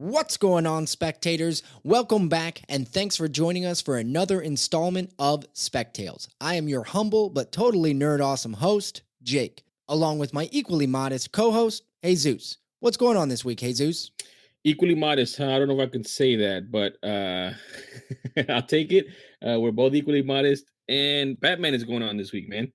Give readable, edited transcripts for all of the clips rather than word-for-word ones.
What's going on, spectators? Welcome back, and thanks for joining us for another installment of Spec Tales. I am your humble but totally nerd awesome host, Jake, along with my equally modest co-host, Jesus. What's going on this week, Jesus? Equally modest, huh? I don't know if I can say that, but I'll take it. We're both equally modest, and Batman is going on this week, man.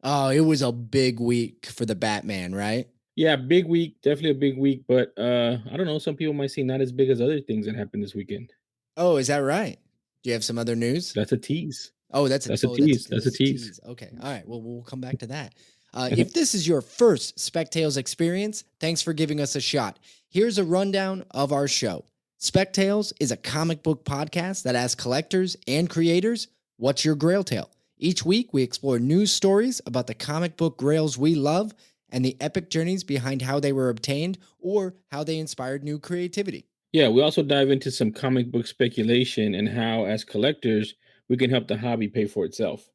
Oh, it was a big week for the Batman, right? Yeah, big week, definitely a big week, but I don't know. Some people might say not as big as other things that happened this weekend. Oh, is that right? Do you have some other news? That's a tease. Oh, that's a tease. That's a tease. Okay. All right. Well, we'll come back to that. If this is your first Spec Tales experience, thanks for giving us a shot. Here's a rundown of our show. Spec Tales is a comic book podcast that asks collectors and creators, what's your Grail Tale? Each week, we explore news stories about the comic book grails we love and the epic journeys behind how they were obtained or how they inspired new creativity. Yeah, we also dive into some comic book speculation and how, as collectors, we can help the hobby pay for itself.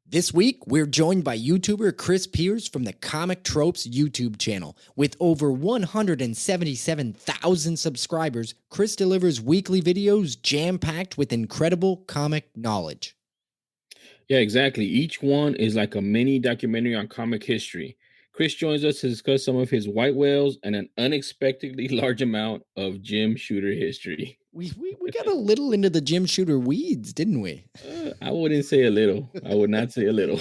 This week, we're joined by YouTuber Chris Piers from the Comic Tropes YouTube channel. With over 177,000 subscribers, Chris delivers weekly videos jam-packed with incredible comic knowledge. Yeah, exactly. Each one is like a mini documentary on comic history. Chris joins us to discuss some of his white whales and an unexpectedly large amount of Jim Shooter history. We got a little into the Jim Shooter weeds, didn't we? I wouldn't say a little. I would not say a little.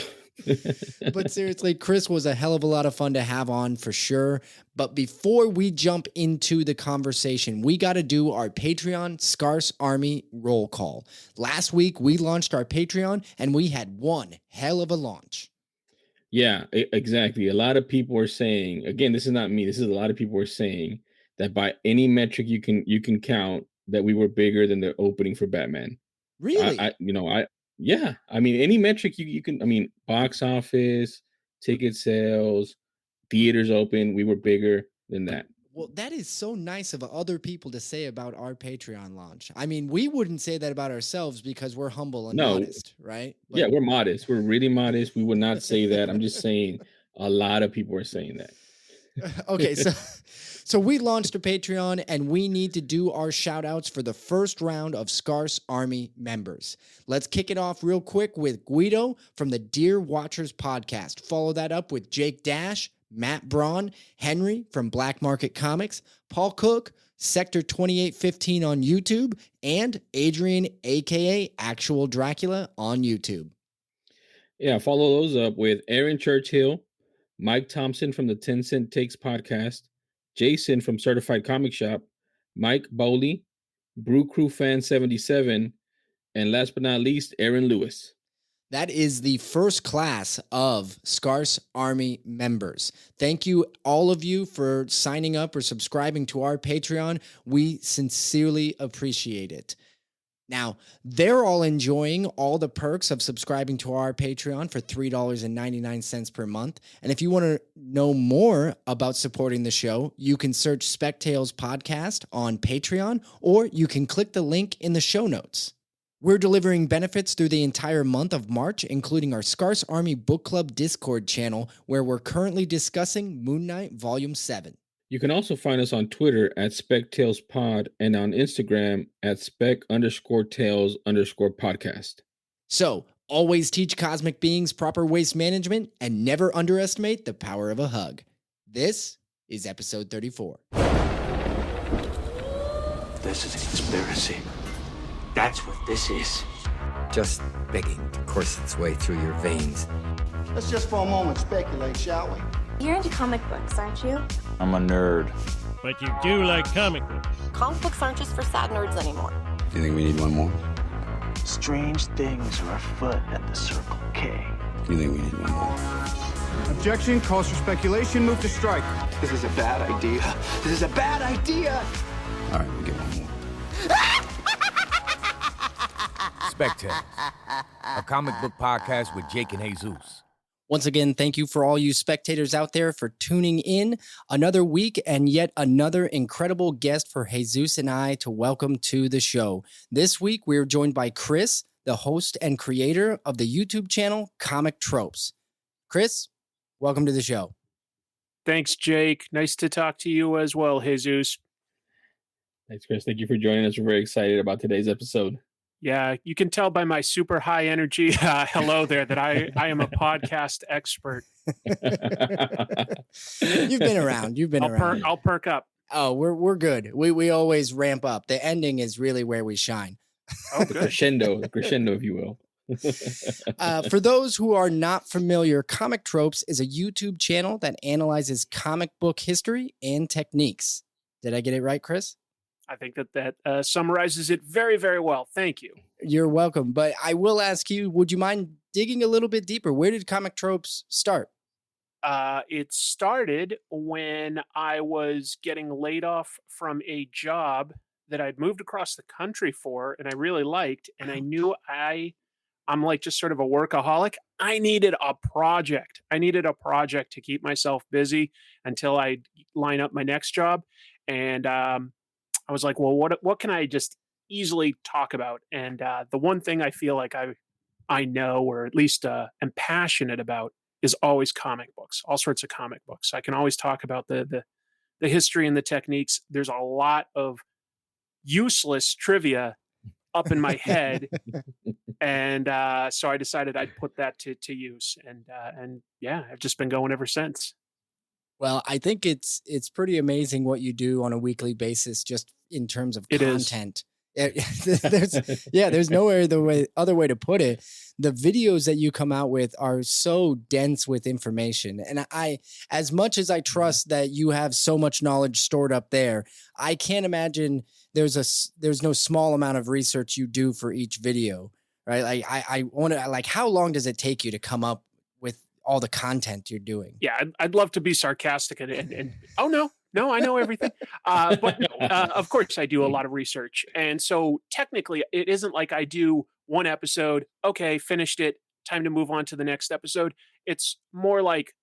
But seriously, Chris was a hell of a lot of fun to have on for sure. But before we jump into the conversation, we got to do our Patreon Scarce Army roll call. Last week, we launched our Patreon and we had one hell of a launch. Yeah, exactly. A lot of people are saying, again, this is not me. This is a lot of people are saying that by any metric you can count that we were bigger than the opening for Batman. Really? Yeah. I mean, any metric you can. I mean, box office, ticket sales, theaters open. We were bigger than that. Well, that is so nice of other people to say about our Patreon launch. I mean, we wouldn't say that about ourselves because we're humble and modest, right? But, yeah, we're modest. We're really modest. We would not say that. I'm just saying a lot of people are saying that. Okay, so we launched a Patreon and we need to do our shout outs for the first round of Scarce Army members. Let's kick it off real quick with Guido from the Deer Watchers podcast. Follow that up with Jake Dash, Matt Braun, Henry from Black Market Comics, Paul Cook, Sector 2815 on YouTube, and Adrian, aka Actual Dracula, on YouTube. Yeah, follow those up with Aaron Churchill, Mike Thompson from the 10 Cent Takes podcast, Jason from Certified Comic Shop, Mike Bowley, Brew Crew Fan 77, and last but not least, Aaron Lewis. That is the first class of Scarce Army members. Thank you, all of you, for signing up or subscribing to our Patreon. We sincerely appreciate it. Now, they're all enjoying all the perks of subscribing to our Patreon for $3.99 per month. And if you want to know more about supporting the show, you can search Spec Tales Podcast on Patreon, or you can click the link in the show notes. We're delivering benefits through the entire month of March, including our Scarce Army Book Club Discord channel, where we're currently discussing Moon Knight Volume 7. You can also find us on Twitter at SpecTalesPod and on Instagram at Spec_Tales_podcast. So, always teach cosmic beings proper waste management and never underestimate the power of a hug. This is episode 34. This is a conspiracy. That's what this is. Just begging to course its way through your veins. Let's just for a moment speculate, shall we? You're into comic books, aren't you? I'm a nerd. But you do like comic books. Comic books aren't just for sad nerds anymore. Do you think we need one more? Strange things are afoot at the Circle K. Do you think we need one more? Objection, calls for speculation, move to strike. This is a bad idea. This is a bad idea. All right, we'll get one more. Spec Tales, a comic book podcast with Jake and Jesus. Once again, thank you for all you spectators out there for tuning in. Another week and yet another incredible guest for Jesus and I to welcome to the show. This week, we're joined by Chris, the host and creator of the YouTube channel Comic Tropes. Chris, welcome to the show. Thanks, Jake. Nice to talk to you as well, Jesus. Thanks, Chris. Thank you for joining us. We're very excited about today's episode. Yeah, you can tell by my super high energy hello there that I am a podcast expert. You've been around. I'll perk up. Oh, we're good. We always ramp up. The ending is really where we shine. Oh, The good. crescendo, if you will. For those who are not familiar, Comic Tropes is a YouTube channel that analyzes comic book history and techniques. Did I get it right, Chris? I think that summarizes it very, very well. Thank you. You're welcome. But I will ask you, would you mind digging a little bit deeper? Where did Comic Tropes start? It started when I was getting laid off from a job that I'd moved across the country for and I really liked. And I knew I'm like just sort of a workaholic. I needed a project. I needed a project to keep myself busy until I line up my next job. And I was like, well, what can I just easily talk about? And the one thing I feel like I know, or at least am passionate about, is always comic books, all sorts of comic books. I can always talk about the history and the techniques. There's a lot of useless trivia up in my head. And so I decided I'd put that to use. And yeah, I've just been going ever since. Well, I think it's pretty amazing what you do on a weekly basis, just in terms of content. There's no other way to put it. The videos that you come out with are so dense with information. And as much as I trust that you have so much knowledge stored up there, I can't imagine there's no small amount of research you do for each video, right? Like I want to, like, how long does it take you to come up with all the content you're doing? Yeah, I'd love to be sarcastic and oh no, I know everything. But no, of course I do a lot of research. And so technically it isn't like I do one episode, okay, finished it, time to move on to the next episode. It's more like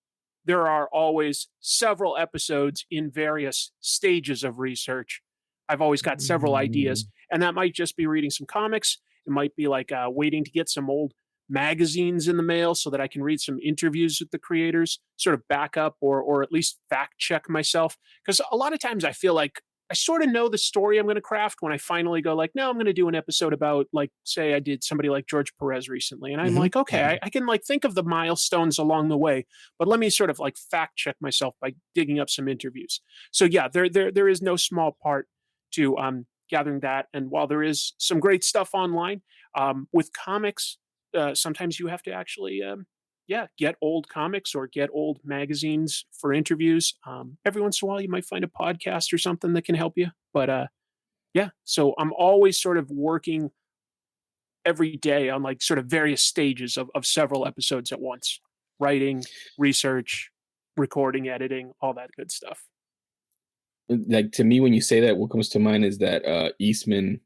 there are always several episodes in various stages of research. I've always got several ideas, and that might just be reading some comics. It might be like waiting to get some old magazines in the mail so that I can read some interviews with the creators, sort of back up or at least fact check myself. Because a lot of times I feel like I sort of know the story I'm going to craft when I finally go like, no, I'm going to do an episode about, like, say I did somebody like George Perez recently. And I'm like, okay, I can like think of the milestones along the way, but let me sort of like fact check myself by digging up some interviews. So yeah, there is no small part to gathering that. And while there is some great stuff online, with comics, sometimes you have to actually get old comics or get old magazines for interviews. Every once in a while you might find a podcast or something that can help you, but so I'm always sort of working every day on like sort of various stages of several episodes at once: writing, research, recording, editing, all that good stuff. Like, to me, when you say that, what comes to mind is that Eastman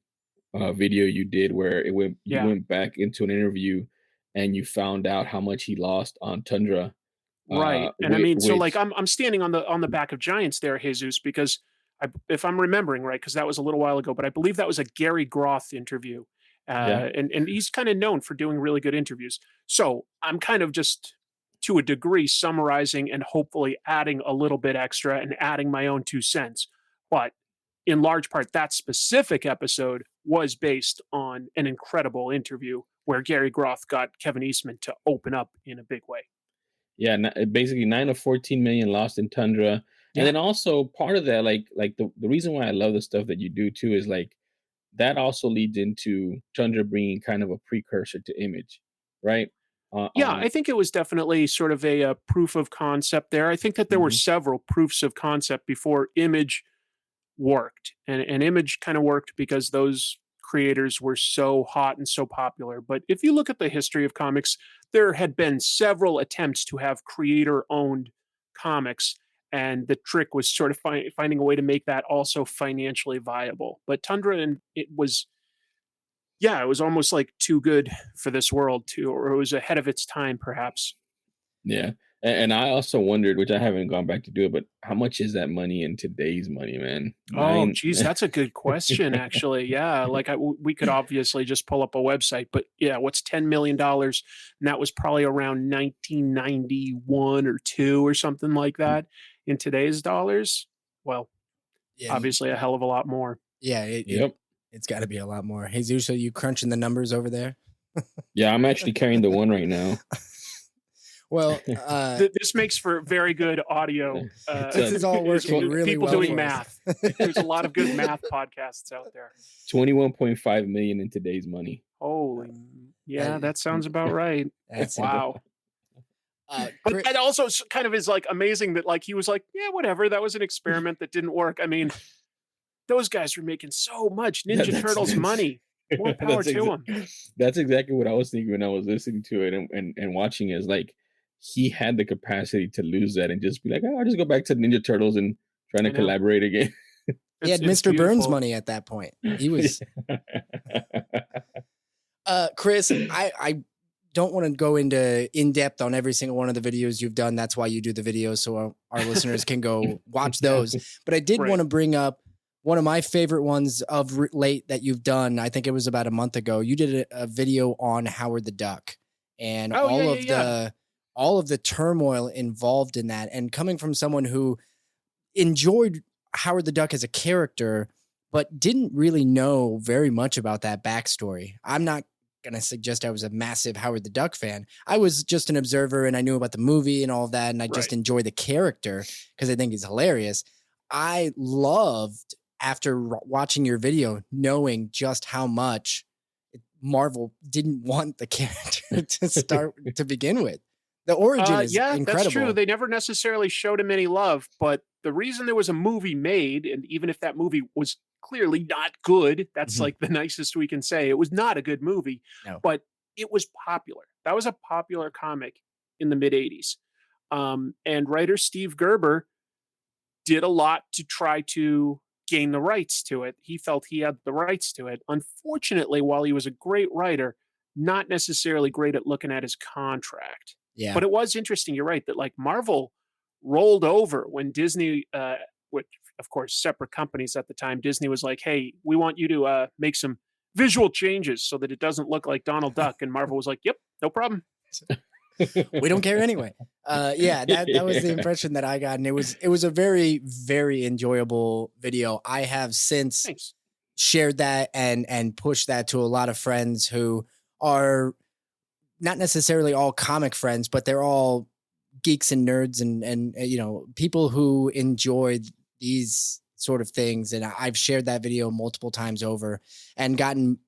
video you did where you went back into an interview and you found out how much he lost on Tundra. Right. And I mean, so like I'm standing on the back of giants there, Jesus, because if I'm remembering right, because that was a little while ago, but I believe that was a Gary Groth interview. And he's kind of known for doing really good interviews. So I'm kind of just, to a degree, summarizing and hopefully adding a little bit extra and adding my own 2 cents. But in large part, that specific episode was based on an incredible interview where Gary Groth got Kevin Eastman to open up in a big way. Yeah, basically 9 of 14 million lost in Tundra. And then also part of that, like the reason why I love the stuff that you do too is like that also leads into Tundra bringing kind of a precursor to Image, right? I think it was definitely sort of a proof of concept there. I think that there were several proofs of concept before Image worked, and Image kind of worked because those creators were so hot and so popular. But if you look at the history of comics, there had been several attempts to have creator-owned comics, and the trick was sort of finding a way to make that also financially viable. But Tundra, and it was almost like too good for this world too, or it was ahead of its time, perhaps. Yeah. And I also wondered, which I haven't gone back to do it, but how much is that money in today's money, man? Oh, geez, that's a good question, actually. Yeah, like we could obviously just pull up a website, but yeah, what's $10 million? And that was probably around 1991 or 2 or something like that. In today's dollars, well, obviously a hell of a lot more. Yeah, it's got to be a lot more. Jesus, are you crunching the numbers over there? Yeah, I'm actually carrying the one right now. Well, this makes for very good audio. This is all working really people well doing for math. There's a lot of good math podcasts out there. 21.5 million in today's money. Holy, yeah, that sounds about right. Wow. But that also kind of is like amazing that like he was like, yeah, whatever. That was an experiment that didn't work. I mean, those guys were making so much Ninja Turtles money. More power to them. That's exactly what I was thinking when I was listening to it and watching it. Is like he had the capacity to lose that and just be like, oh, I'll just go back to Ninja Turtles and trying to collaborate again. He had Mr. Burns money at that point. He was. Chris, I don't want to go into in depth on every single one of the videos you've done. That's why you do the videos, so our listeners can go watch those. But I did want to bring up one of my favorite ones of late that you've done. I think it was about a month ago. You did a video on Howard the Duck and all of the turmoil involved in that. And coming from someone who enjoyed Howard the Duck as a character, but didn't really know very much about that backstory. I'm not going to suggest I was a massive Howard the Duck fan. I was just an observer and I knew about the movie and all of that. And I just enjoy the character because I think he's hilarious. I loved, after watching your video, knowing just how much Marvel didn't want the character to start to begin with. The origin is incredible. That's true. They never necessarily showed him any love, but the reason there was a movie made, and even if that movie was clearly not good, that's like the nicest we can say. It was not a good movie, but it was popular. That was a popular comic in the mid 80s. And writer Steve Gerber did a lot to try to gain the rights to it. He felt he had the rights to it. Unfortunately, while he was a great writer, not necessarily great at looking at his contract. Yeah. But it was interesting. You're right that like Marvel rolled over when Disney, which of course separate companies at the time, Disney was like, hey, we want you to make some visual changes so that it doesn't look like Donald Duck. And Marvel was like, yep, no problem. We don't care anyway. That was the impression that I got. And it was a very, very enjoyable video. I have since shared that and pushed that to a lot of friends who are not necessarily all comic friends, but they're all geeks and nerds and people who enjoy these sort of things. And I've shared that video multiple times over and gotten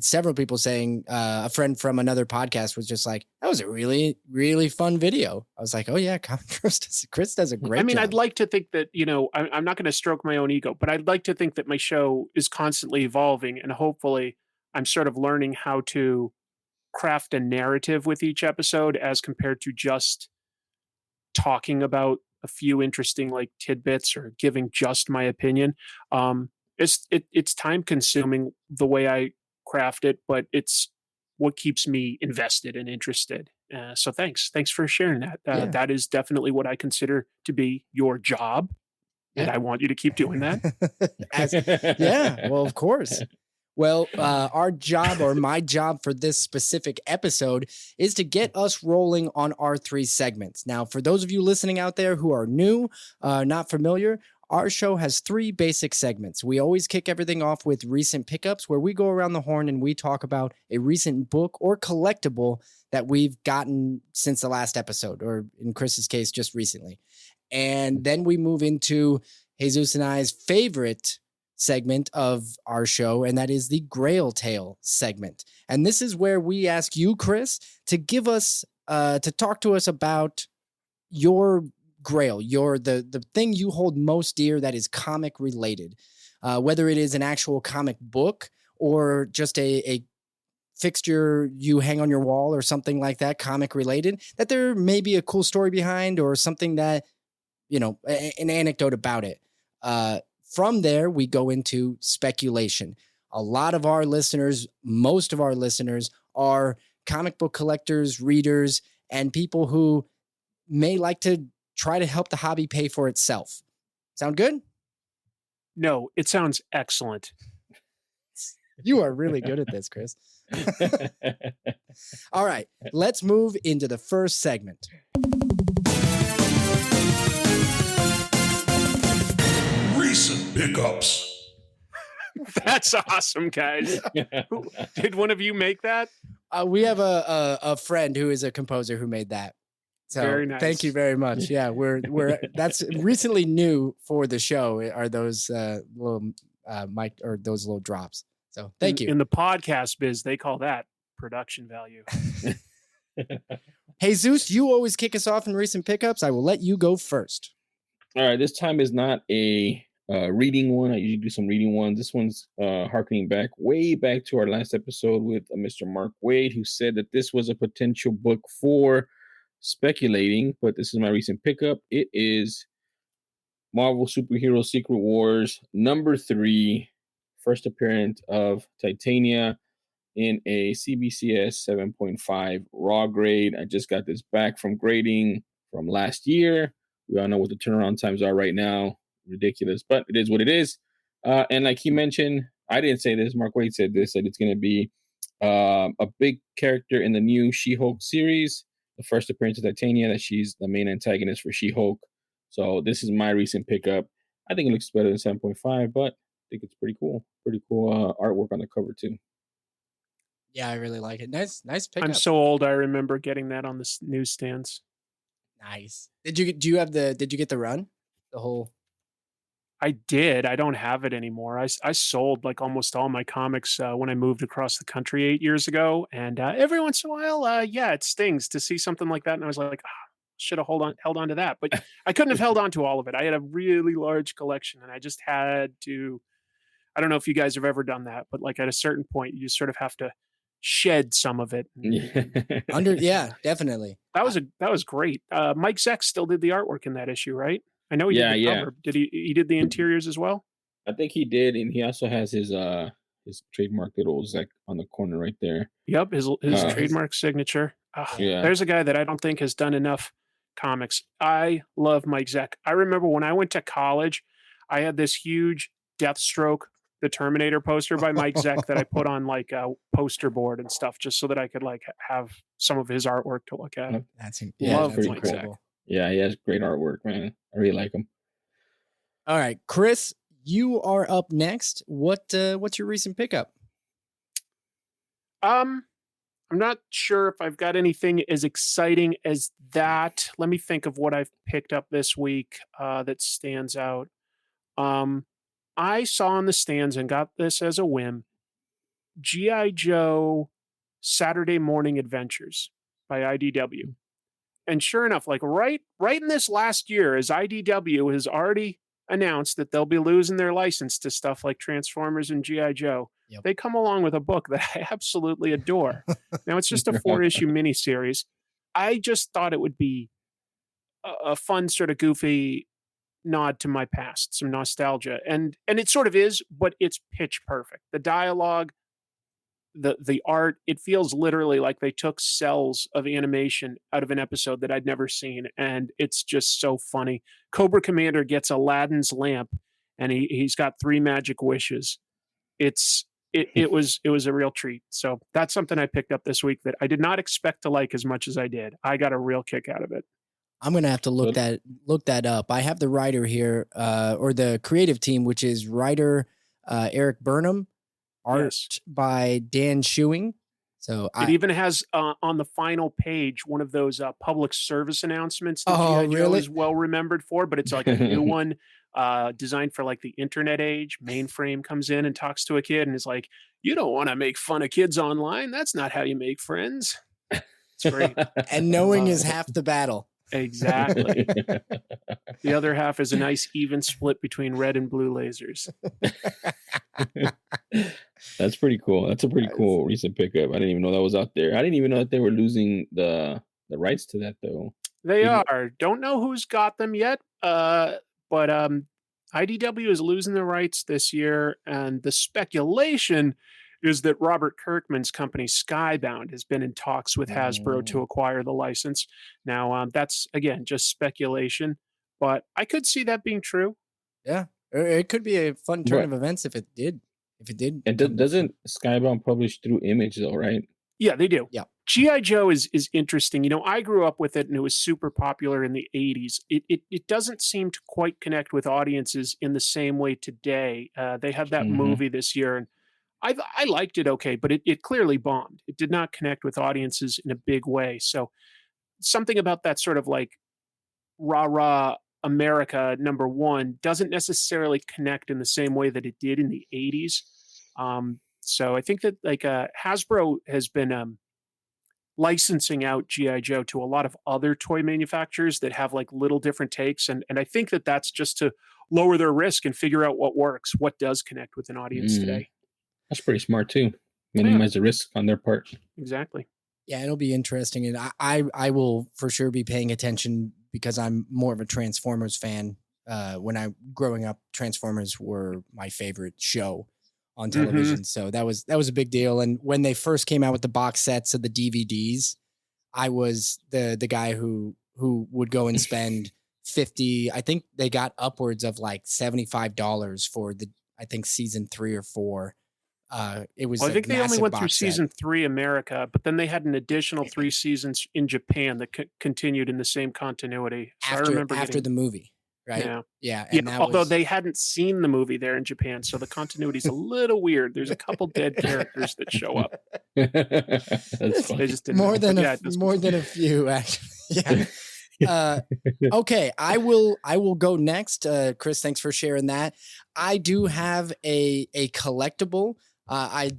several people saying, a friend from another podcast was just like, that was a really, really fun video. I was like, oh yeah, Chris does a great job. I'd like to think that, I'm not going to stroke my own ego, but I'd like to think that my show is constantly evolving and hopefully I'm sort of learning how to craft a narrative with each episode as compared to just talking about a few interesting like tidbits or giving just my opinion. It's time consuming the way I craft it, but it's what keeps me invested and interested. So thanks for sharing that. That is definitely what I consider to be your job. And I want you to keep doing that. Well, of course. Well, our job or my job for this specific episode is to get us rolling on our 3 segments. Now, for those of you listening out there who are new, not familiar, our show has 3 basic segments. We always kick everything off with recent pickups, where we go around the horn and we talk about a recent book or collectible that we've gotten since the last episode, or in Chris's case, just recently. And then we move into Jesus and I's favorite segment of our show, and that is the Grail Tale segment. And this is where we ask you, Chris, to give us to talk to us about your Grail, the thing you hold most dear that is comic related, whether it is an actual comic book or just a fixture you hang on your wall or something like that, comic related, that there may be a cool story behind or something that, an anecdote about it. From there, we go into speculation. A lot of our listeners, most of our listeners, are comic book collectors, readers, and people who may like to try to help the hobby pay for itself. Sound good? No, it sounds excellent. You are really good at this, Chris. All right, let's move into the first segment. Recent pickups. That's awesome, guys. Did one of you make that? We have a friend who is a composer who made that. So Very nice. thank you very much. Yeah, we're that's recently new for the show are those little mic or those little drops. So thank you. In the podcast biz, they call that production value. Hey Zeus, you always kick us off in recent pickups. I will let you go first. All right, this time is not a reading one. I usually do some reading ones. This one's harkening way back to our last episode with Mr. Mark Wade, who said that this was a potential book for speculating, but this is my recent pickup. It is Marvel Superhero Secret Wars #3, first appearance of Titania in a CBCS 7.5 raw grade. I just got this back from grading from last year. We all know what the turnaround times are right now. Ridiculous, but it is what it is. And like he mentioned, I didn't say this, Mark Wade said this, that it's going to be a big character in the new She-Hulk series. The first appearance of Titania, that she's the main antagonist for She-Hulk. So this is my recent pickup. I think it looks better than 7.5, but I think it's pretty cool. Pretty cool artwork on the cover too. Yeah, I really like it. Nice pickup. I'm so old. I remember getting that on the newsstands. Nice. Did you get the run? The whole. I did. I don't have it anymore. I sold like almost all my comics when I moved across the country 8 years ago. And every once in a while, yeah, it stings to see something like that. And I was like, should have held on to that. But I couldn't have held on to all of it. I had a really large collection and I just had to, I don't know if you guys have ever done that, but like at a certain point, you just sort of have to shed some of it. Yeah, definitely. That was great. Mike Zeck still did the artwork in that issue, right? I know he did the cover. Did he did the interiors as well? I think he did, and he also has his trademark little Zeck on the corner right there. Yep, his trademark signature. Yeah. There's a guy that I don't think has done enough comics. I love Mike Zeck. I remember when I went to college, I had this huge Deathstroke, the Terminator poster by Mike Zeck that I put on like a poster board and stuff, just so that I could like have some of his artwork to look at. That's love that's Mike cool. Zeck. Yeah, he has great artwork, man. I really like him. All right, Chris, you are up next. What's your recent pickup? I'm not sure if I've got anything as exciting as that. Let me think of what I've picked up this week that stands out. I saw in the stands and got this as a whim, G.I. Joe Saturday Morning Adventures by IDW. And sure enough, like right in this last year, as IDW has already announced that they'll be losing their license to stuff like Transformers and G.I. Joe, they come along with a book that I absolutely adore. Now, it's just a 4-issue miniseries. I just thought it would be a fun, sort of goofy nod to my past, some nostalgia. And it sort of is, but it's pitch perfect. The dialogue, the art, it feels literally like they took cells of animation out of an episode that I'd never seen, and it's just so funny. Cobra Commander gets Aladdin's lamp, and he's got 3 magic wishes. It was a real treat. So that's something I picked up this week that I did not expect to like as much as I did. I got a real kick out of it. I'm gonna have to look that up. I have the writer here, or the creative team, which is writer Eric Burnham. Art by Dan Schuing. So it even has on the final page one of those public service announcements that G.I. Joe really? is well remembered for, but it's like a new one designed for like the internet age. Mainframe comes in and talks to a kid and is like, "You don't want to make fun of kids online. That's not how you make friends." It's great. And knowing is half the battle. Exactly. The other half is a nice even split between red and blue lasers. That's pretty cool. That's a pretty cool recent pickup. I didn't even know that was out there. I didn't even know that they were losing the rights to that though. They are. Don't know who's got them yet. But IDW is losing the rights this year, and the speculation is that Robert Kirkman's company Skybound has been in talks with Hasbro to acquire the license. Now, that's again just speculation, but I could see that being true. Yeah, it could be a fun turn of events if it did. And doesn't Skybound publish through Image though, right? Yeah, they do. Yeah. G.I. Joe is interesting. You know, I grew up with it and it was super popular in the 80s. It doesn't seem to quite connect with audiences in the same way today. They had that movie this year and I liked it okay, but it clearly bombed. It did not connect with audiences in a big way. So something about that sort of like rah-rah America #1 doesn't necessarily connect in the same way that it did in the 80s. So I think that like Hasbro has been licensing out GI Joe to a lot of other toy manufacturers that have like little different takes, and I think that that's just to lower their risk and figure out what works, what does connect with an audience today. That's pretty smart too. Minimize the risk on their part. Exactly. Yeah, it'll be interesting, and I will for sure be paying attention because I'm more of a Transformers fan. When I growing up, Transformers were my favorite show on television, so that was a big deal. And when they first came out with the box sets of the DVDs, I was the guy who would go and spend 50. I think they got upwards of like $75 for I think season 3 or 4. It was. Well, I think they only went through box set. season 3 America, but then they had an additional 3 seasons in Japan that continued in the same continuity. So I remember after the movie, right? Yeah. And that although was, they hadn't seen the movie there in Japan, so the continuity's a little weird. There's a couple dead characters that show up. That's funny. They just didn't more know. than a few, actually. Yeah. Okay, I will go next. Chris, thanks for sharing that. I do have a collectible. I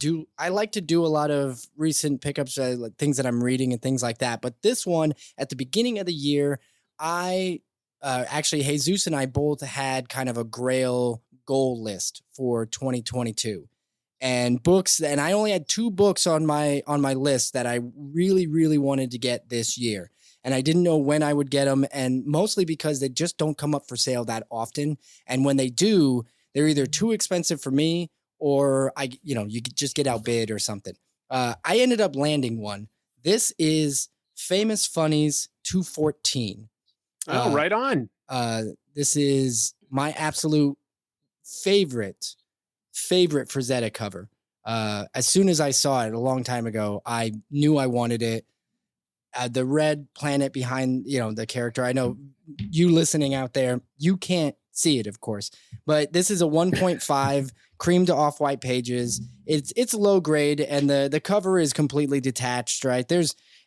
like to do a lot of recent pickups, things that I'm reading and things like that. But this one, at the beginning of the year, actually, Jesus and I both had kind of a Grail goal list for 2022. And books, and I only had 2 books on my list that I really, really wanted to get this year. And I didn't know when I would get them, and mostly because they just don't come up for sale that often. And when they do, they're either too expensive for me or you just get outbid or something. I ended up landing one. This is Famous Funnies 214. Oh, right on. This is my absolute favorite Frazetta cover. As soon as I saw it a long time ago, I knew I wanted it. The red planet behind, the character. I know you listening out there, you can't see it, of course, but this is a 1.5 cream to off-white pages. It's low grade, and the cover is completely detached, right?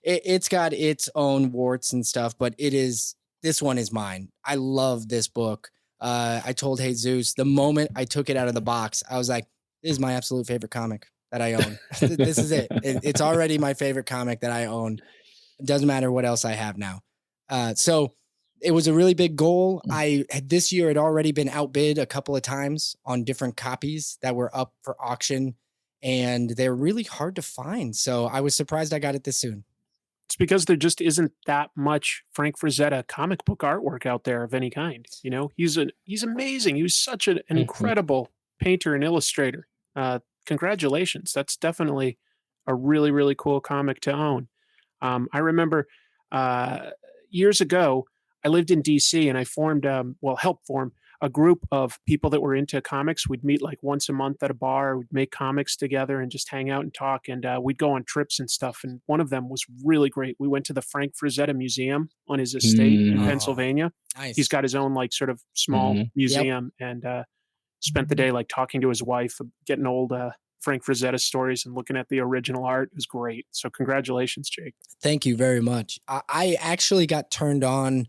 It's got its own warts and stuff, but this one is mine. I love this book. I told Jesus the moment I took it out of the box, I was like, this is my absolute favorite comic that I own. This is it. It's already my favorite comic that I own. It doesn't matter what else I have now. So it was a really big goal. This year had already been outbid a couple of times on different copies that were up for auction, and they're really hard to find. So I was surprised I got it this soon. It's because there just isn't that much Frank Frazetta comic book artwork out there of any kind. He's amazing. He was such an incredible painter and illustrator. Congratulations. That's definitely a really, really cool comic to own. I remember years ago, I lived in DC and I helped form a group of people that were into comics. We'd meet like once a month at a bar. We'd make comics together and just hang out and talk. And we'd go on trips and stuff. And one of them was really great. We went to the Frank Frazetta Museum on his estate in Pennsylvania. Nice. He's got his own like sort of small museum, and spent the day like talking to his wife, getting old Frank Frazetta stories and looking at the original art. It was great. So congratulations, Jake. Thank you very much. I actually got turned on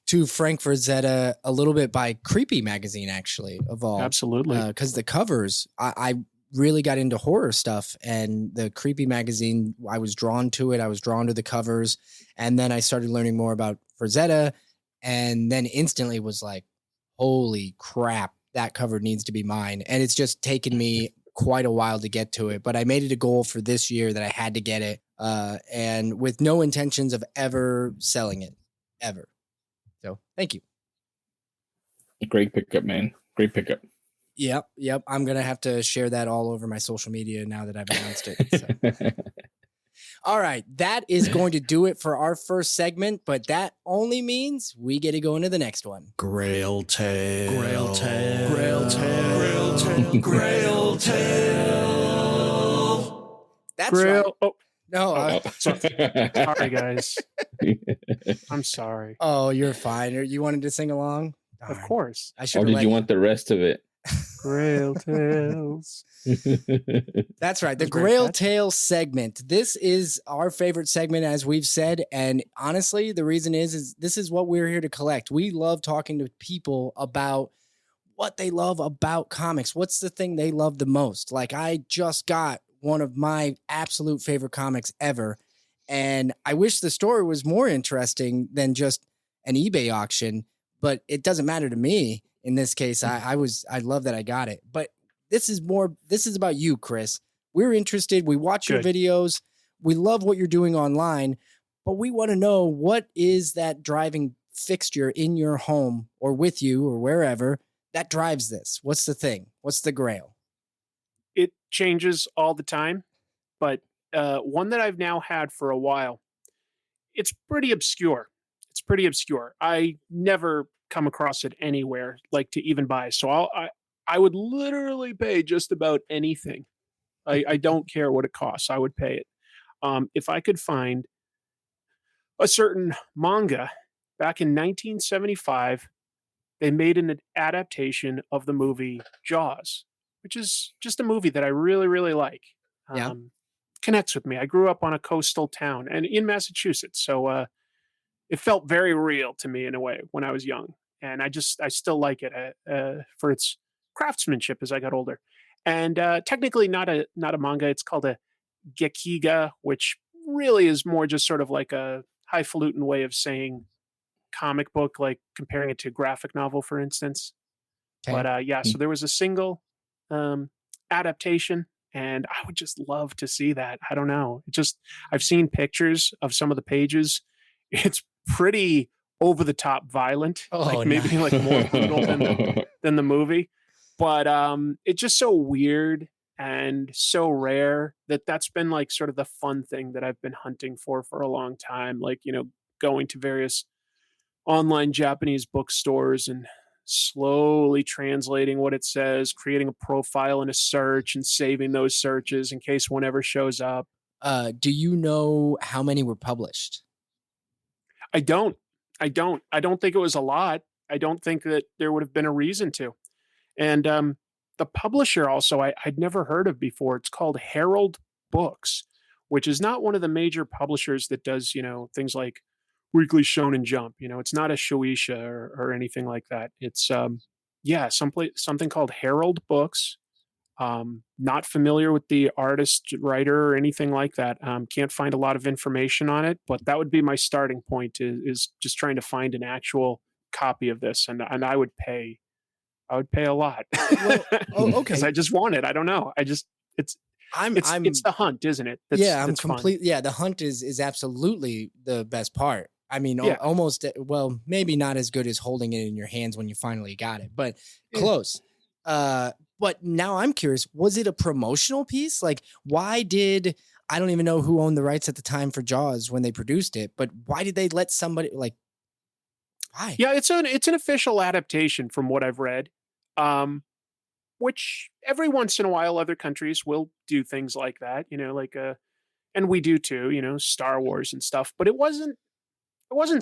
to Frank Frazetta a little bit by Creepy Magazine, actually, of all. Absolutely. Because the covers, I really got into horror stuff, and the Creepy Magazine, I was drawn to it. I was drawn to the covers, and then I started learning more about Frazetta, and then instantly was like, holy crap, that cover needs to be mine. And it's just taken me quite a while to get to it, but I made it a goal for this year that I had to get it, and with no intentions of ever selling it, ever. So thank you. Great pickup, man. Great pickup. Yep. I'm going to have to share that all over my social media now that I've announced it. So. All right. That is going to do it for our first segment, but that only means we get to go into the next one. Grail Tale. Grail Tale. Grail Tale. Grail Tale. Grail Tale. That's Grail. right. Oh, No, sorry, guys. I'm sorry. Oh, you're fine. You wanted to sing along? Of course. I should. Or did you want the rest of it? Grail Tales. That's right. The That's great. Grail Tales segment. This is our favorite segment, as we've said. And honestly, the reason is this is what we're here to collect. We love talking to people about what they love about comics. What's the thing they love the most? Like, I just got one of my absolute favorite comics ever. And I wish the story was more interesting than just an eBay auction, but it doesn't matter to me. In this case, I love that I got it. But this is about you, Chris. We're interested. We watch your videos. We love what you're doing online, but we want to know, what is that driving fixture in your home or with you or wherever that drives this? What's the thing? What's the grail? It changes all the time, but one that I've now had for a while, it's pretty obscure. I never come across it anywhere, like, to even buy. So I would literally pay just about anything. I don't care what it costs. I would pay it. If I could find a certain manga back in 1975, they made an adaptation of the movie Jaws, which is just a movie that I really, really like. Yeah. Connects with me. I grew up on a coastal town and in Massachusetts, so it felt very real to me in a way when I was young, and I still like it for its craftsmanship as I got older. And technically not a manga. It's called a gekiga, which really is more just sort of like a highfalutin way of saying comic book, like comparing it to graphic novel, for instance. Okay. But so there was a single adaptation, and I would just love to see that. I don't know. I've seen pictures of some of the pages. It's pretty over the top violent, maybe like more brutal than the movie. But it's just so weird and so rare that's been like sort of the fun thing that I've been hunting for a long time. Like, going to various online Japanese bookstores and slowly translating what it says, creating a profile and a search, and saving those searches in case one ever shows up. Do you know how many were published? I don't think it was a lot. I don't think that there would have been a reason to. And the publisher also, I'd never heard of before. It's called Herald Books, which is not one of the major publishers that does, things like Weekly Shonen Jump. It's not a Shueisha or anything like that. It's something called Herald Books. Not familiar with the artist, writer, or anything like that. Can't find a lot of information on it, but that would be my starting point, is just trying to find an actual copy of this. And I would pay a lot. Well, okay. Because I just want it. I don't know. It's the hunt, isn't it? I'm complete. Yeah. The hunt is absolutely the best part. I mean, almost, well, maybe not as good as holding it in your hands when you finally got it, but close. But now I'm curious, was it a promotional piece? Like, I don't even know who owned the rights at the time for Jaws when they produced it, but why did they let somebody, like, why? Yeah, it's an official adaptation from what I've read, which every once in a while other countries will do things like that, and we do too, Star Wars and stuff, but it wasn't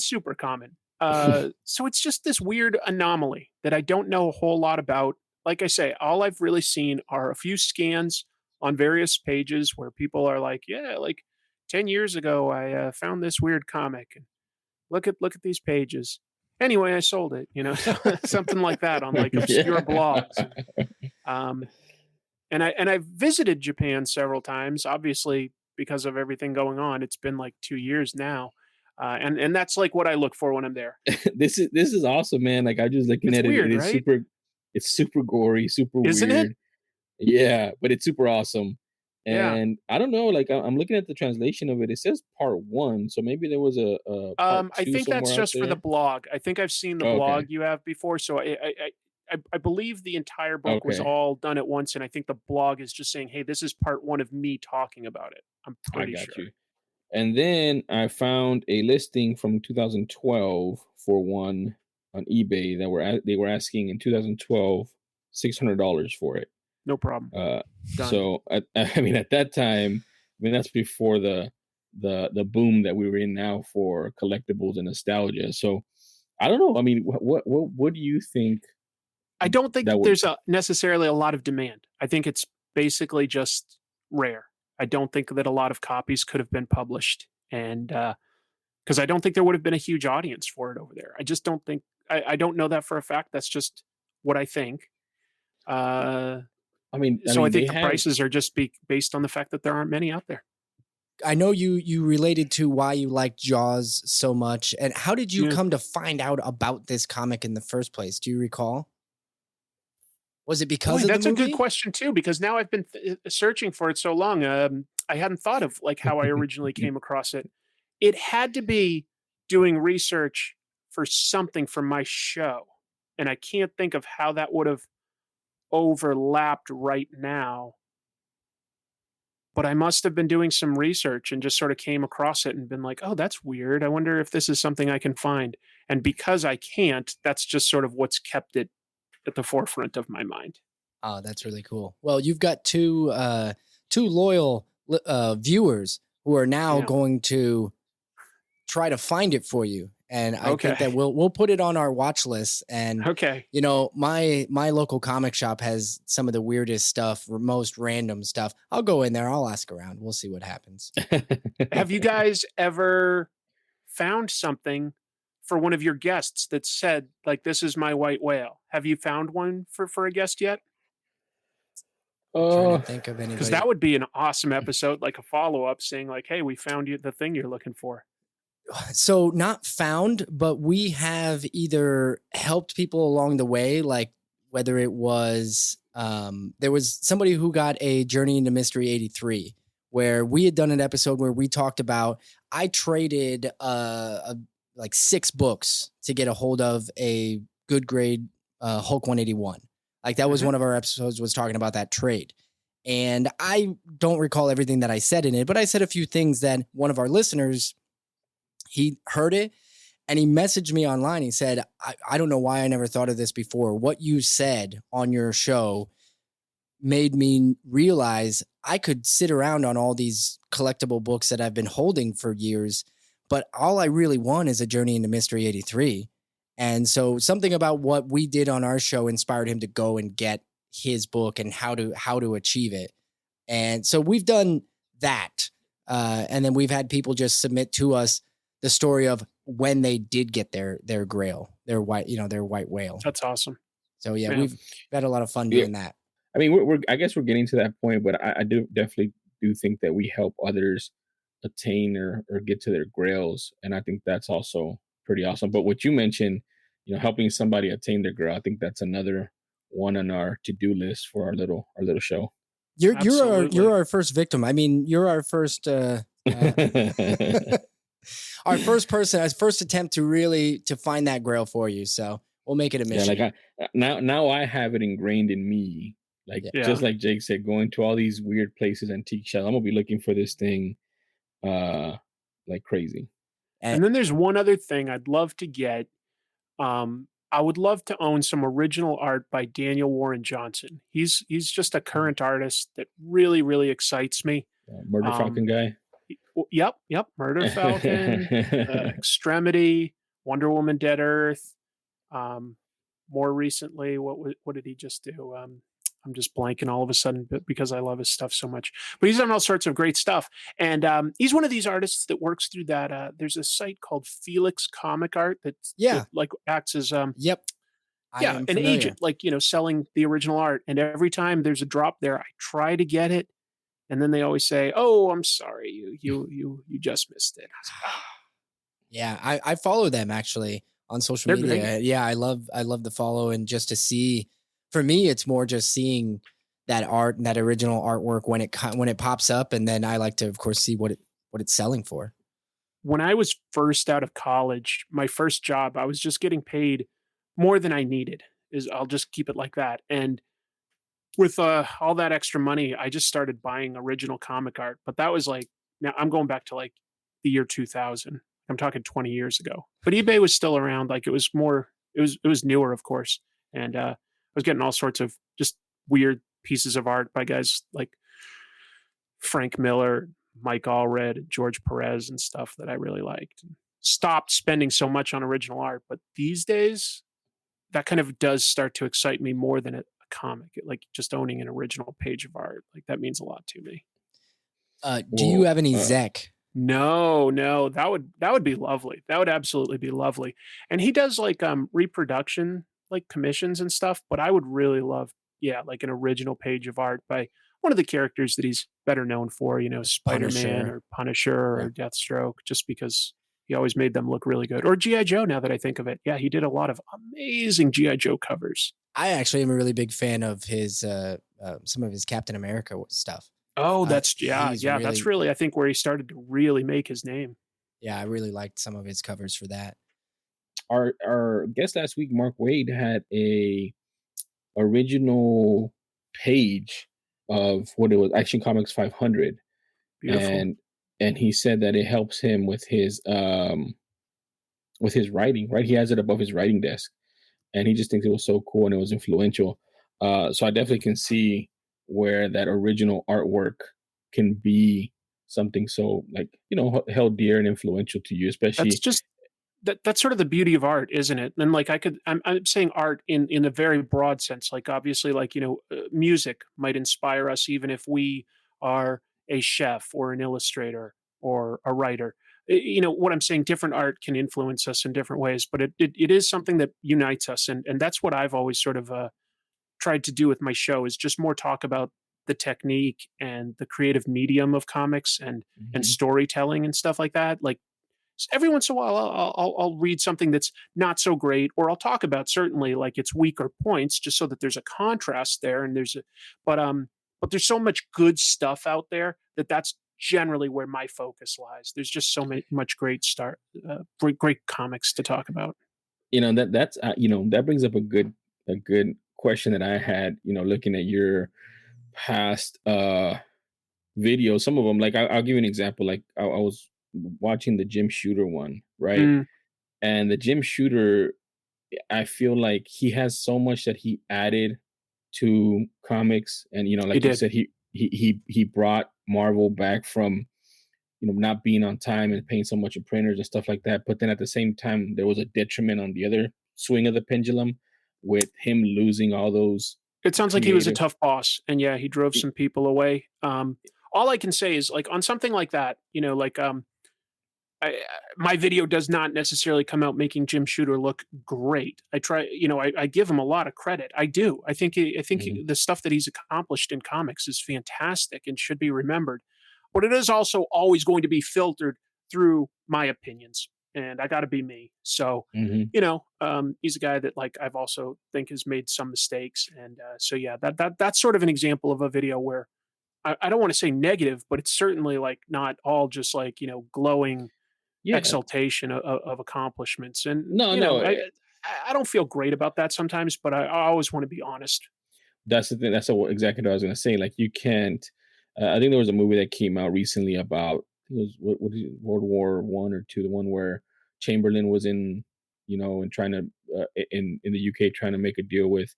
super common. So it's just this weird anomaly that I don't know a whole lot about. Like I say, all I've really seen are a few scans on various pages where people are like, yeah, like 10 years ago, I found this weird comic, and look at these pages. Anyway, I sold it, something like that on like obscure blogs. And I've visited Japan several times, obviously because of everything going on. It's been like 2 years now. And that's like what I look for when I'm there. This is awesome, man. Like, I'm just looking at weird, it. right? It's super gory, super Isn't weird. It? Yeah, but it's super awesome. And Yeah. I don't know, like, I'm looking at the translation of it. It says part 1, so maybe there was a part 2 I think that's somewhere just out for the there. blog. I think I've seen the Okay. blog you have before. So I believe the entire book was Okay. all done at once, and I think the blog is just saying, "Hey, this is part 1 of me talking about it." I'm I pretty got sure. you. And then I found a listing from 2012 for one on eBay that they were asking in 2012 $600 for it. No problem. Done. So I mean, at that time, I mean, that's before the the boom that we were in now for collectibles and nostalgia. So I don't know. I mean, what do you think I don't think that that would? there's necessarily a lot of demand. I think it's basically just rare. I don't think that a lot of copies could have been published, and because I don't think there would have been a huge audience for it over there. I just don't think. I don't know that for a fact. That's just what I think. I mean, So I think they the have. prices are just based on the fact that there aren't many out there. I know you related to why you liked Jaws so much, and how did you Yeah. come to find out about this comic in the first place? Do you recall? Was it because Boy, of that's the a movie? good question too, because now I've been searching for it so long. I hadn't thought of like how I originally came across it. It had to be doing research for something for my show, and I can't think of how that would have overlapped right now. But I must have been doing some research and just sort of came across it and been like, "Oh, that's weird. I wonder if this is something I can find." And because I can't, that's just sort of what's kept it at the forefront of my mind. Oh, that's really cool. Well, you've got two loyal viewers who are now Yeah. going to try to find it for you, and I think that Okay. we'll put it on our watch list. And Okay. you know, my local comic shop has some of the weirdest stuff, most random stuff. I'll go in there. I'll ask around. We'll see what happens. Have you guys ever found something for one of your guests that said, like, this is my white whale? Have you found one for a guest yet? Trying to think of anybody. Because that would be an awesome episode, like a follow-up saying, like, hey, we found you the thing you're looking for. So not found, but we have either helped people along the way, like whether it was there was somebody who got a Journey into Mystery 83, where we had done an episode where we talked about I traded like 6 books to get a hold of a good grade Hulk 181. Like that was one of our episodes was talking about that trade. And I don't recall everything that I said in it, but I said a few things that one of our listeners, he heard it and he messaged me online. He said, I don't know why I never thought of this before. What you said on your show made me realize I could sit around on all these collectible books that I've been holding for years, but all I really want is a Journey into Mystery 83. And so something about what we did on our show inspired him to go and get his book and how to achieve it. And so we've done that. And then we've had people just submit to us the story of when they did get their grail, their white whale. That's awesome. So yeah, Yeah. we've had a lot of fun doing that. I mean, we're I guess we're getting to that point, but I do definitely do think that we help others attain or get to their grails, and I think that's also pretty awesome. But what you mentioned, helping somebody attain their grail, I think that's another one on our to-do list for our little show. You're our first victim. I mean, you're our first our first attempt to find that grail for you. So we'll make it a mission. Yeah, like now I have it ingrained in me. Like just like Jake said, going to all these weird places, antique shops. I'm gonna be looking for this thing like crazy. And then there's one other thing I'd love to get. I would love to own some original art by Daniel Warren Johnson. He's just a current artist that really, really excites me. Murder Falcon guy. Yep. Murder Falcon, Extremity, Wonder Woman, Dead Earth. More recently, what did he just do? I'm just blanking all of a sudden because I love his stuff so much. But he's done all sorts of great stuff. And he's one of these artists that works through that. There's a site called Felix Comic Art that like acts as an agent, like, selling the original art. And every time there's a drop there, I try to get it. And then they always say, "Oh, I'm sorry, you just missed it." Yeah, I follow them actually on social media. Great. Yeah, I love the follow, and just to see, for me, it's more just seeing that art and that original artwork when it pops up, and then I like to, of course, see what it's selling for. When I was first out of college, my first job, I was just getting paid more than I needed. I'll just keep it like that. And with all that extra money, I just started buying original comic art. But that was like, now I'm going back to like the year 2000. I'm talking 20 years ago. But eBay was still around. Like it was newer, of course. And I was getting all sorts of just weird pieces of art by guys like Frank Miller, Mike Allred and George Perez and stuff that I really liked. Stopped spending so much on original art, but these days that kind of does start to excite me more than a comic. Like just owning an original page of art, like that means a lot to me. Do you have any Zek? No, that would be lovely. That would absolutely be lovely. And he does like reproduction, like commissions and stuff, but I would really love, yeah, like an original page of art by one of the characters that he's better known for, Spider-Man or Punisher or Deathstroke, just because he always made them look really good. Or G.I. Joe, now that I think of it. Yeah, he did a lot of amazing G.I. Joe covers. I actually am a really big fan of his some of his Captain America stuff. Oh, that's that's really, I think, where he started to really make his name. Yeah, I really liked some of his covers for that. Our guest last week, Mark Wade, had a original page of what it was, Action Comics 500. Beautiful. And he said that it helps him with his writing, right? He has it above his writing desk, and he just thinks it was so cool and it was influential. So I definitely can see where that original artwork can be something so, like, held dear and influential to you, especially. That's just that's sort of the beauty of art, isn't it? And like I'm saying art in a very broad sense. Like obviously, like music might inspire us even if we are a chef or an illustrator or a writer. What I'm saying, different art can influence us in different ways, but it is something that unites us, and that's what I've always sort of tried to do with my show, is just more talk about the technique and the creative medium of comics and storytelling and stuff like that. Like every once in a while I'll read something that's not so great, or I'll talk about certainly like its weaker points, just so that there's a contrast there. And but there's so much good stuff out there that's generally where my focus lies. There's just so much great comics to talk about. That brings up a good question that I had, looking at your past videos. Some of them, like I'll give you an example. Like I was watching the Jim Shooter one, right? And the Jim Shooter, I feel like he has so much that he added to comics, and like you said, he brought Marvel back from not being on time and paying so much in printers and stuff like that. But then at the same time, there was a detriment on the other swing of the pendulum with him losing all those. It sounds like he was a tough boss, and yeah, he drove some people away. All I can say is, like, on something like that, my video does not necessarily come out making Jim Shooter look great. I try, I give him a lot of credit. I do. I think the stuff that he's accomplished in comics is fantastic and should be remembered. But it is also always going to be filtered through my opinions, and I got to be me. So, he's a guy that, like, I've also think has made some mistakes. And so, yeah, that's sort of an example of a video where I don't want to say negative, but it's certainly like not all just like, glowing exaltation of accomplishments. And I don't feel great about that sometimes, but I always want to be honest. That's the thing. That's exactly what I was going to say. Like, you can't. I think there was a movie that came out recently about, it was what is it, World War I or II, the one where Chamberlain was in, and trying to in the UK trying to make a deal with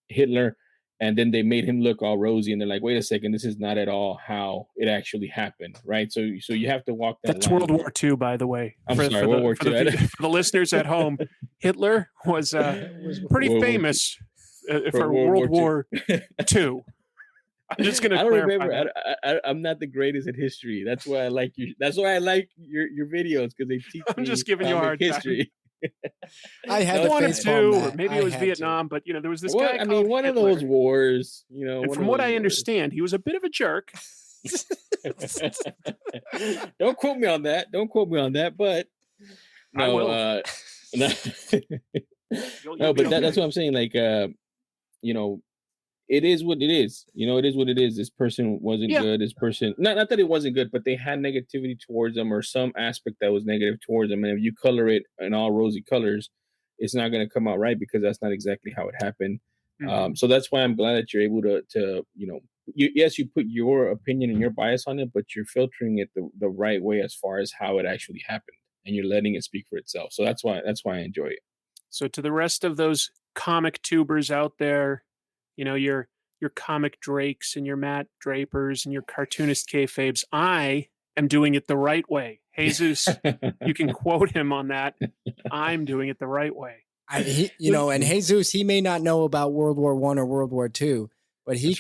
Hitler. And then they made him look all rosy, and they're like, "Wait a second, this is not at all how it actually happened, right?" So you have to walk that. That's line. World War II, by the way. I'm sorry, World War II. For the listeners at home, Hitler was pretty famous for World War II. I'm just going to clarify. I'm not the greatest at history. That's why I like you. That's why I like your videos, because they teach. I'm just giving you a hard history. Time. I had one or two, or maybe it was Vietnam, but there was this guy. I mean, one Hitler. of those wars, And from what I understand, he was a bit of a jerk. Don't quote me on that. But no, I will. No, but that's what I'm saying. Like, it is what it is. It is what it is. This person wasn't good. This person, not that it wasn't good, but they had negativity towards them, or some aspect that was negative towards them. And if you color it in all rosy colors, it's not going to come out right, because that's not exactly how it happened. So that's why I'm glad that you're able to you put your opinion and your bias on it, but you're filtering it the right way as far as how it actually happened, and you're letting it speak for itself. So that's why I enjoy it. So to the rest of those comic tubers out there, you're your comic Drakes and your Matt Drapers and your cartoonist kayfabes. I am doing it the right way. Jesus, you can quote him on that. I'm doing it the right way. And Jesus, he may not know about World War I or World War II, but he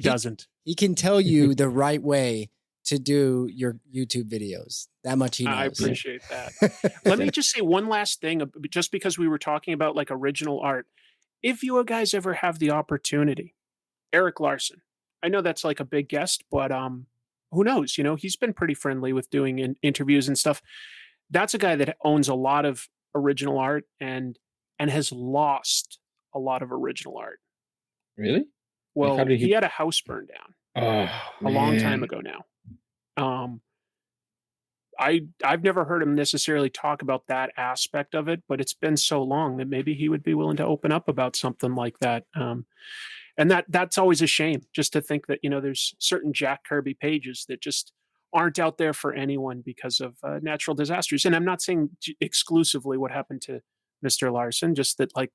doesn't. He can tell you the right way to do your YouTube videos. That much he knows. I appreciate that. Let me just say one last thing, just because we were talking about like original art. If you guys ever have the opportunity, Eric Larson, I know that's like a big guest, but who knows? He's been pretty friendly with doing interviews and stuff. That's a guy that owns a lot of original art and has lost a lot of original art. Really? Well, he had a house burned down a long time ago now. I've never heard him necessarily talk about that aspect of it, but it's been so long that maybe he would be willing to open up about something like that. And that's always a shame, just to think that, there's certain Jack Kirby pages that just aren't out there for anyone because of natural disasters. And I'm not saying exclusively what happened to Mr. Larson, just that, like,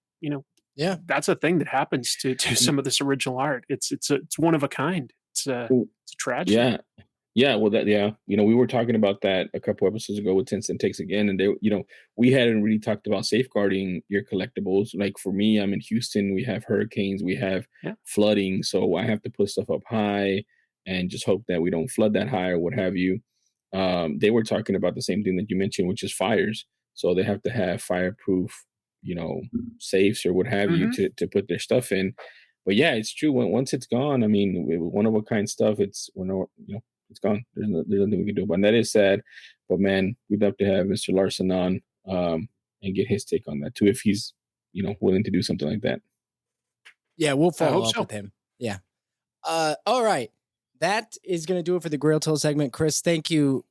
that's a thing that happens to some of this original art. It's one of a kind. It's a tragedy. Yeah. Well, we were talking about that a couple episodes ago with Tencent Takes Again, and we hadn't really talked about safeguarding your collectibles. Like for me, I'm in Houston. We have hurricanes, we have flooding, so I have to put stuff up high and just hope that we don't flood that high or what have you. They were talking about the same thing that you mentioned, which is fires. So they have to have fireproof, safes or what have you to put their stuff in. But yeah, it's true. Once it's gone, I mean, one of a kind stuff. It's gone. There's nothing we can do about it. And that is sad. But man, we'd love to have Mr. Larson on and get his take on that too, if he's willing to do something like that. Yeah, we'll follow up with him. Yeah. All right. That is going to do it for the Grail Tale segment. Chris, thank you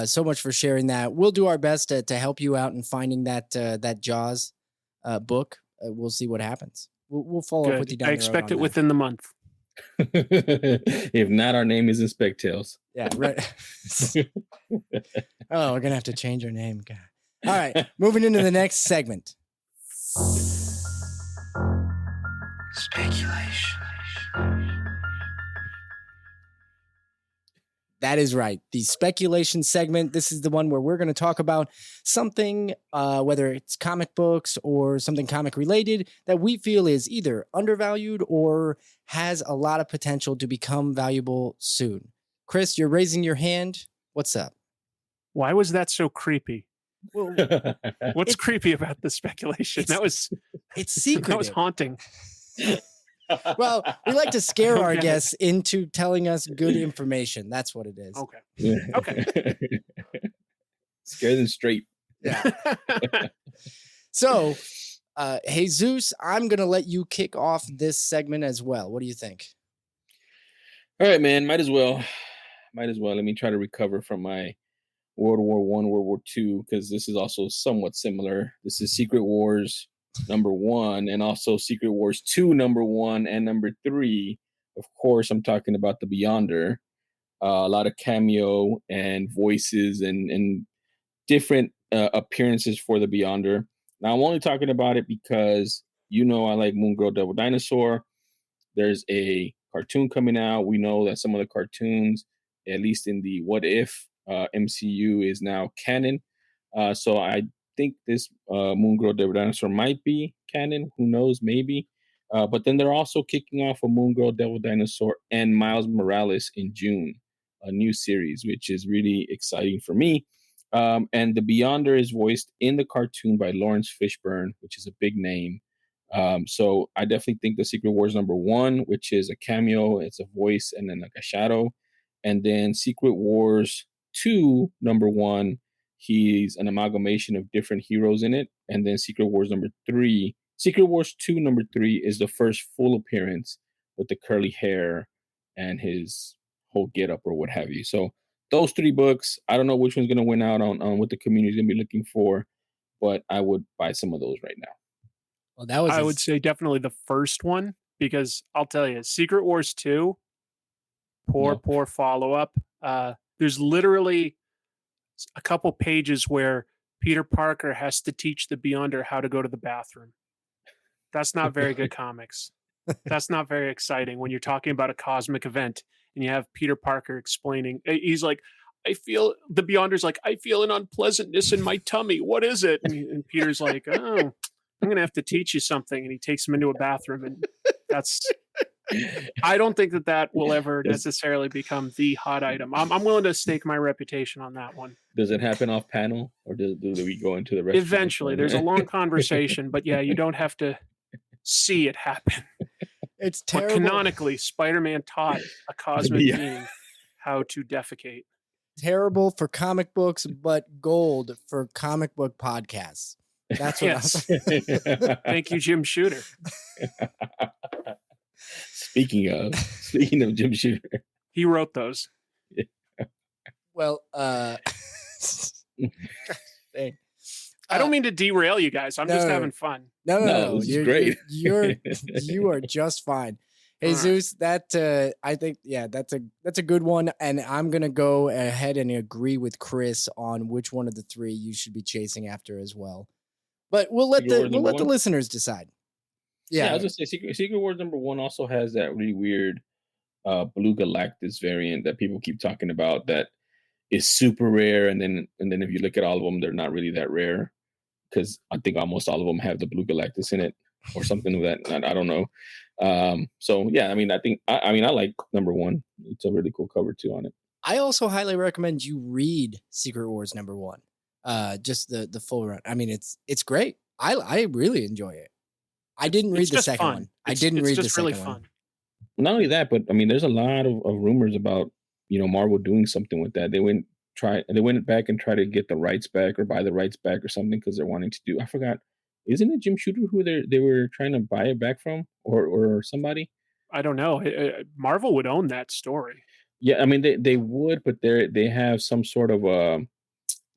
so much for sharing that. We'll do our best to help you out in finding that Jaws book. We'll see what happens. We'll follow up with you down the road. I expect it within the month. If not, our name is in Spec Tales. Yeah, right. Oh, we're gonna have to change our name. God. All right, moving into the next segment. Speculation. That is right. The speculation segment. This is the one where we're going to talk about something, whether it's comic books or something comic related, that we feel is either undervalued or has a lot of potential to become valuable soon. Chris, you're raising your hand. What's up? Why was that so creepy? Well, what's creepy about the speculation? It's secret. That was haunting. Well, we like to scare our guests into telling us good information. That's what it is. Okay. Okay. Scare them straight. Yeah. So, Jesus, I'm going to let you kick off this segment as well. What do you think? All right, man. Might as well. Let me try to recover from my World War I, World War II, because this is also somewhat similar. This is Secret Wars #1 and also Secret Wars 2 #1 and #3. Of course, I'm talking about the Beyonder. A lot of cameo and voices and different appearances for the Beyonder. Now, I'm only talking about it because I like Moon Girl Devil Dinosaur. There's a cartoon coming out. We know that some of the cartoons, at least in the What If MCU, is now canon. So I think this Moon Girl Devil Dinosaur might be canon. Who knows? Maybe. But then they're also kicking off a Moon Girl Devil Dinosaur and Miles Morales in June, a new series, which is really exciting for me. And the Beyonder is voiced in the cartoon by Lawrence Fishburne, which is a big name. So I definitely think the Secret Wars #1, which is a cameo, it's a voice and then like a shadow. And then Secret Wars 2 #1, he's an amalgamation of different heroes in it. And then Secret Wars #3, Secret Wars 2 #3 is the first full appearance with the curly hair and his whole getup or what have you. So those 3 books, I don't know which one's going to win out on what the community is going to be looking for, but I would buy some of those right now. Well, I would say definitely the first one, because I'll tell you, Secret Wars 2, poor follow-up. There's literally a couple pages where Peter Parker has to teach the Beyonder how to go to the bathroom. That's not very good comics. That's not very exciting when you're talking about a cosmic event and you have Peter Parker explaining. He's like, the Beyonder's like, I feel an unpleasantness in my tummy. What is it? And Peter's like, oh, I'm going to have to teach you something. And he takes him into a bathroom. And I don't think that will ever necessarily become the hot item. I'm willing to stake my reputation on that one. Does it happen off panel, or do we go into the rest? Eventually, there's a long conversation, but yeah, you don't have to see it happen. It's terrible. But canonically, Spider-Man taught a cosmic being how to defecate. Terrible for comic books, but gold for comic book podcasts. That's what Thank you, Jim Shooter. Speaking of Jim Shooter, he wrote those. Well, I don't mean to derail you guys. I'm just having fun. No. This is great. You are just fine. Hey, Zeus, that I think, that's a good one. And I'm going to go ahead and agree with Chris on which one of the three you should be chasing after as well. But we'll let the listeners decide. Yeah, I was going to say Secret Wars #1 also has that really weird Blue Galactus variant that people keep talking about that is super rare. And then if you look at all of them, they're not really that rare, because I think almost all of them have the Blue Galactus in it or something of that. I don't know. So yeah, I mean, I like #1. It's a really cool cover too on it. I also highly recommend you read Secret Wars #1. Just the full run. I mean, it's great. I really enjoy it. I didn't read the second one. I didn't read the second one. Not only that, but I mean, there's a lot of rumors about, Marvel doing something with that. They went back and tried to get the rights back or buy the rights back or something, because they're wanting to do. I forgot. Isn't it Jim Shooter who they were trying to buy it back from, or somebody? I don't know. Marvel would own that story. Yeah, I mean they would, but they have some sort of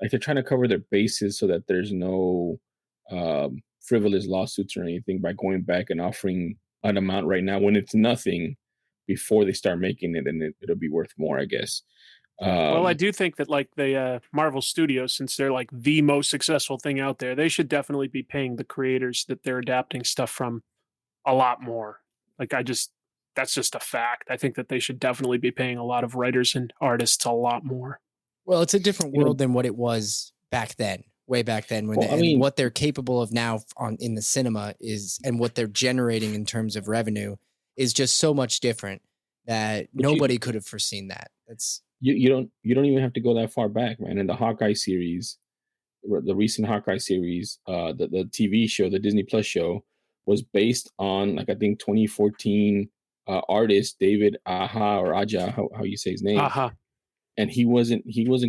like they're trying to cover their bases so that there's no frivolous lawsuits or anything by going back and offering an amount right now when it's nothing before they start making it, and it'll be worth more, I guess. Well, I do think that like the Marvel Studios, since they're like the most successful thing out there, they should definitely be paying the creators that they're adapting stuff from a lot more. Like that's just a fact. I think that they should definitely be paying a lot of writers and artists a lot more. Well, it's a different world than what it was back then, way back then. What they're capable of now in the cinema is, and what they're generating in terms of revenue is just so much different that nobody could have foreseen that. That's you don't even have to go that far back, man. In the Hawkeye series, the recent Hawkeye series, the TV show, the Disney Plus show, was based on, like, I think 2014 artist David Aja, how you say his name. And he wasn't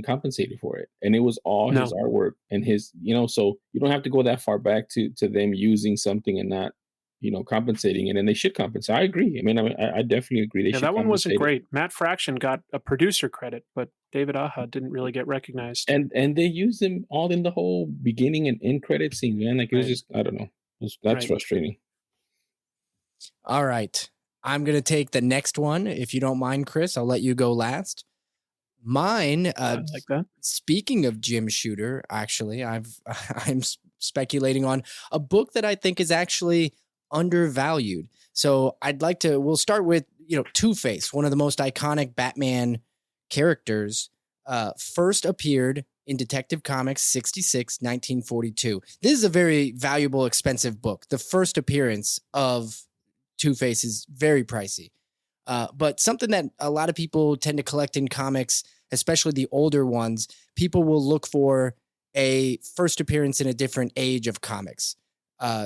compensated for it, and it was all his artwork and his, so you don't have to go that far back to them using something and not, compensating it, and they should compensate. I agree. I definitely agree. They should. That one wasn't great. Matt Fraction got a producer credit, but David Aja didn't really get recognized. And they used them all in the whole beginning and end credit scene, man. Like, it was just, I don't know. That's frustrating. All right. I'm going to take the next one. If you don't mind, Chris, I'll let you go last. Mine, like that. Speaking of Jim Shooter, actually, I'm speculating on a book that I think is actually undervalued. So we'll start with, Two-Face, one of the most iconic Batman characters, first appeared in Detective Comics 66, 1942. This is a very valuable, expensive book. The first appearance of Two-Face is very pricey. But something that a lot of people tend to collect in comics, especially the older ones, people will look for a first appearance in a different age of comics.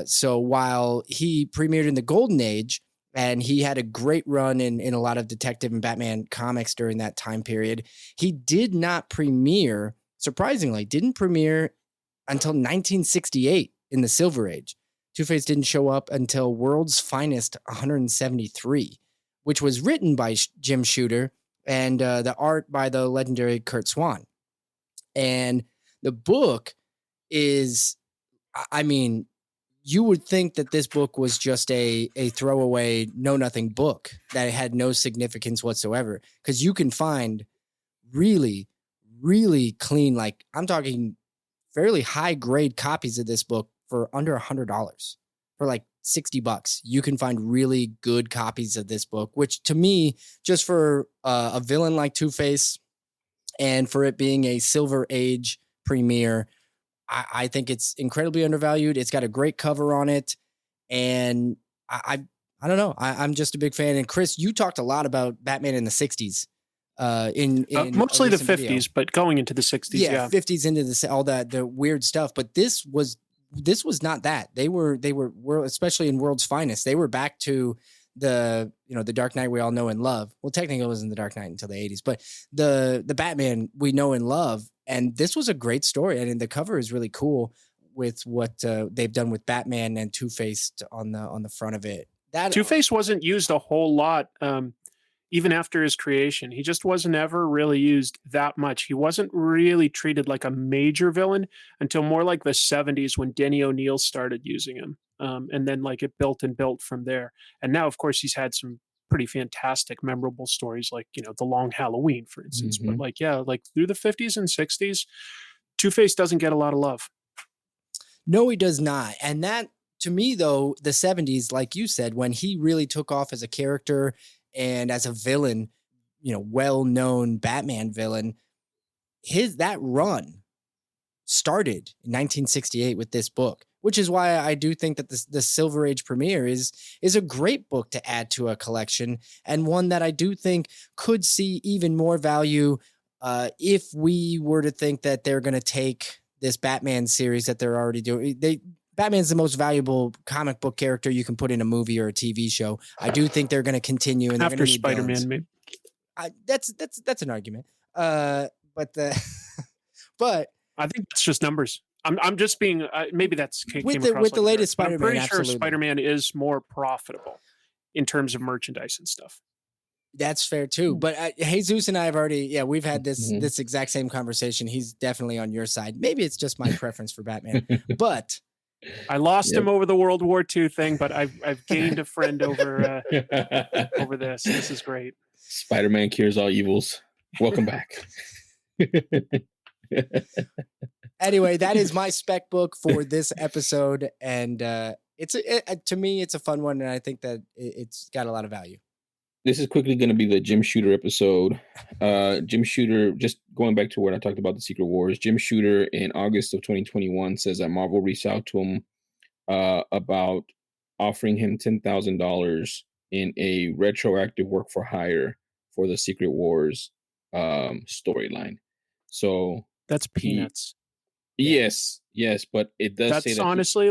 So while he premiered in the Golden Age, and he had a great run in a lot of Detective and Batman comics during that time period, he did not premiere, surprisingly, until 1968 in the Silver Age. Two-Face didn't show up until World's Finest 173. Which was written by Jim Shooter and the art by the legendary Kurt Swan. And the book is, you would think that this book was just a throwaway, know-nothing book that had no significance whatsoever, because you can find really, really clean, like I'm talking fairly high-grade copies of this book for under $100. for like $60. You can find really good copies of this book, which to me, just for a villain like Two-Face and for it being a Silver Age premiere, I think it's incredibly undervalued. It's got a great cover on it. And I don't know. I'm just a big fan. And Chris, you talked a lot about Batman in the 60s. In mostly the 50s, video. but going into the 60s. Yeah. 50s into this, all that, the weird stuff. But this was not that. They were especially in World's Finest. They were back to the Dark Knight we all know and love. Well, technically it wasn't the Dark Knight until the 80s, but the Batman we know and love. And this was a great story. And the cover is really cool with what they've done with Batman and Two-Face on the front of it. That Two-Face wasn't used a whole lot, even after his creation. He just wasn't ever really used that much. He wasn't really treated like a major villain until more like the 70s when Denny O'Neil started using him. And then like it built from there. And now, of course, he's had some pretty fantastic, memorable stories like, The Long Halloween, for instance. Mm-hmm. But like through the 50s and 60s, Two-Face doesn't get a lot of love. No, he does not. And that, to me, though, the 70s, like you said, when he really took off as a character and as a villain, well-known Batman villain, that run started in 1968 with this book, which is why I do think that the Silver Age premiere is a great book to add to a collection, and one that I do think could see even more value if we were to think that they're going to take this Batman series that they're already doing. Batman's the most valuable comic book character you can put in a movie or a TV show. I do think they're going to continue, and after Spider-Man, maybe. That's an argument. But I think it's just numbers. I'm just being maybe that's with the latest Spider-Man. I'm pretty sure absolutely. Spider-Man is more profitable in terms of merchandise and stuff. That's fair too. But Jesus and I have already, we've had this exact same conversation. He's definitely on your side. Maybe it's just my preference for Batman, but I lost him over the World War II thing, but I've gained a friend over over this. This is great. Spider-Man cures all evils. Welcome back. Anyway, that is my spec book for this episode, and to me, it's a fun one, and I think that it's got a lot of value. This is quickly going to be the Jim Shooter episode. Jim Shooter, just going back to what I talked about the Secret Wars, Jim Shooter in August of 2021 says that Marvel reached out to him about offering him $10,000 in a retroactive work for hire for the Secret Wars storyline. So that's peanuts. Yes, but it does that's say that honestly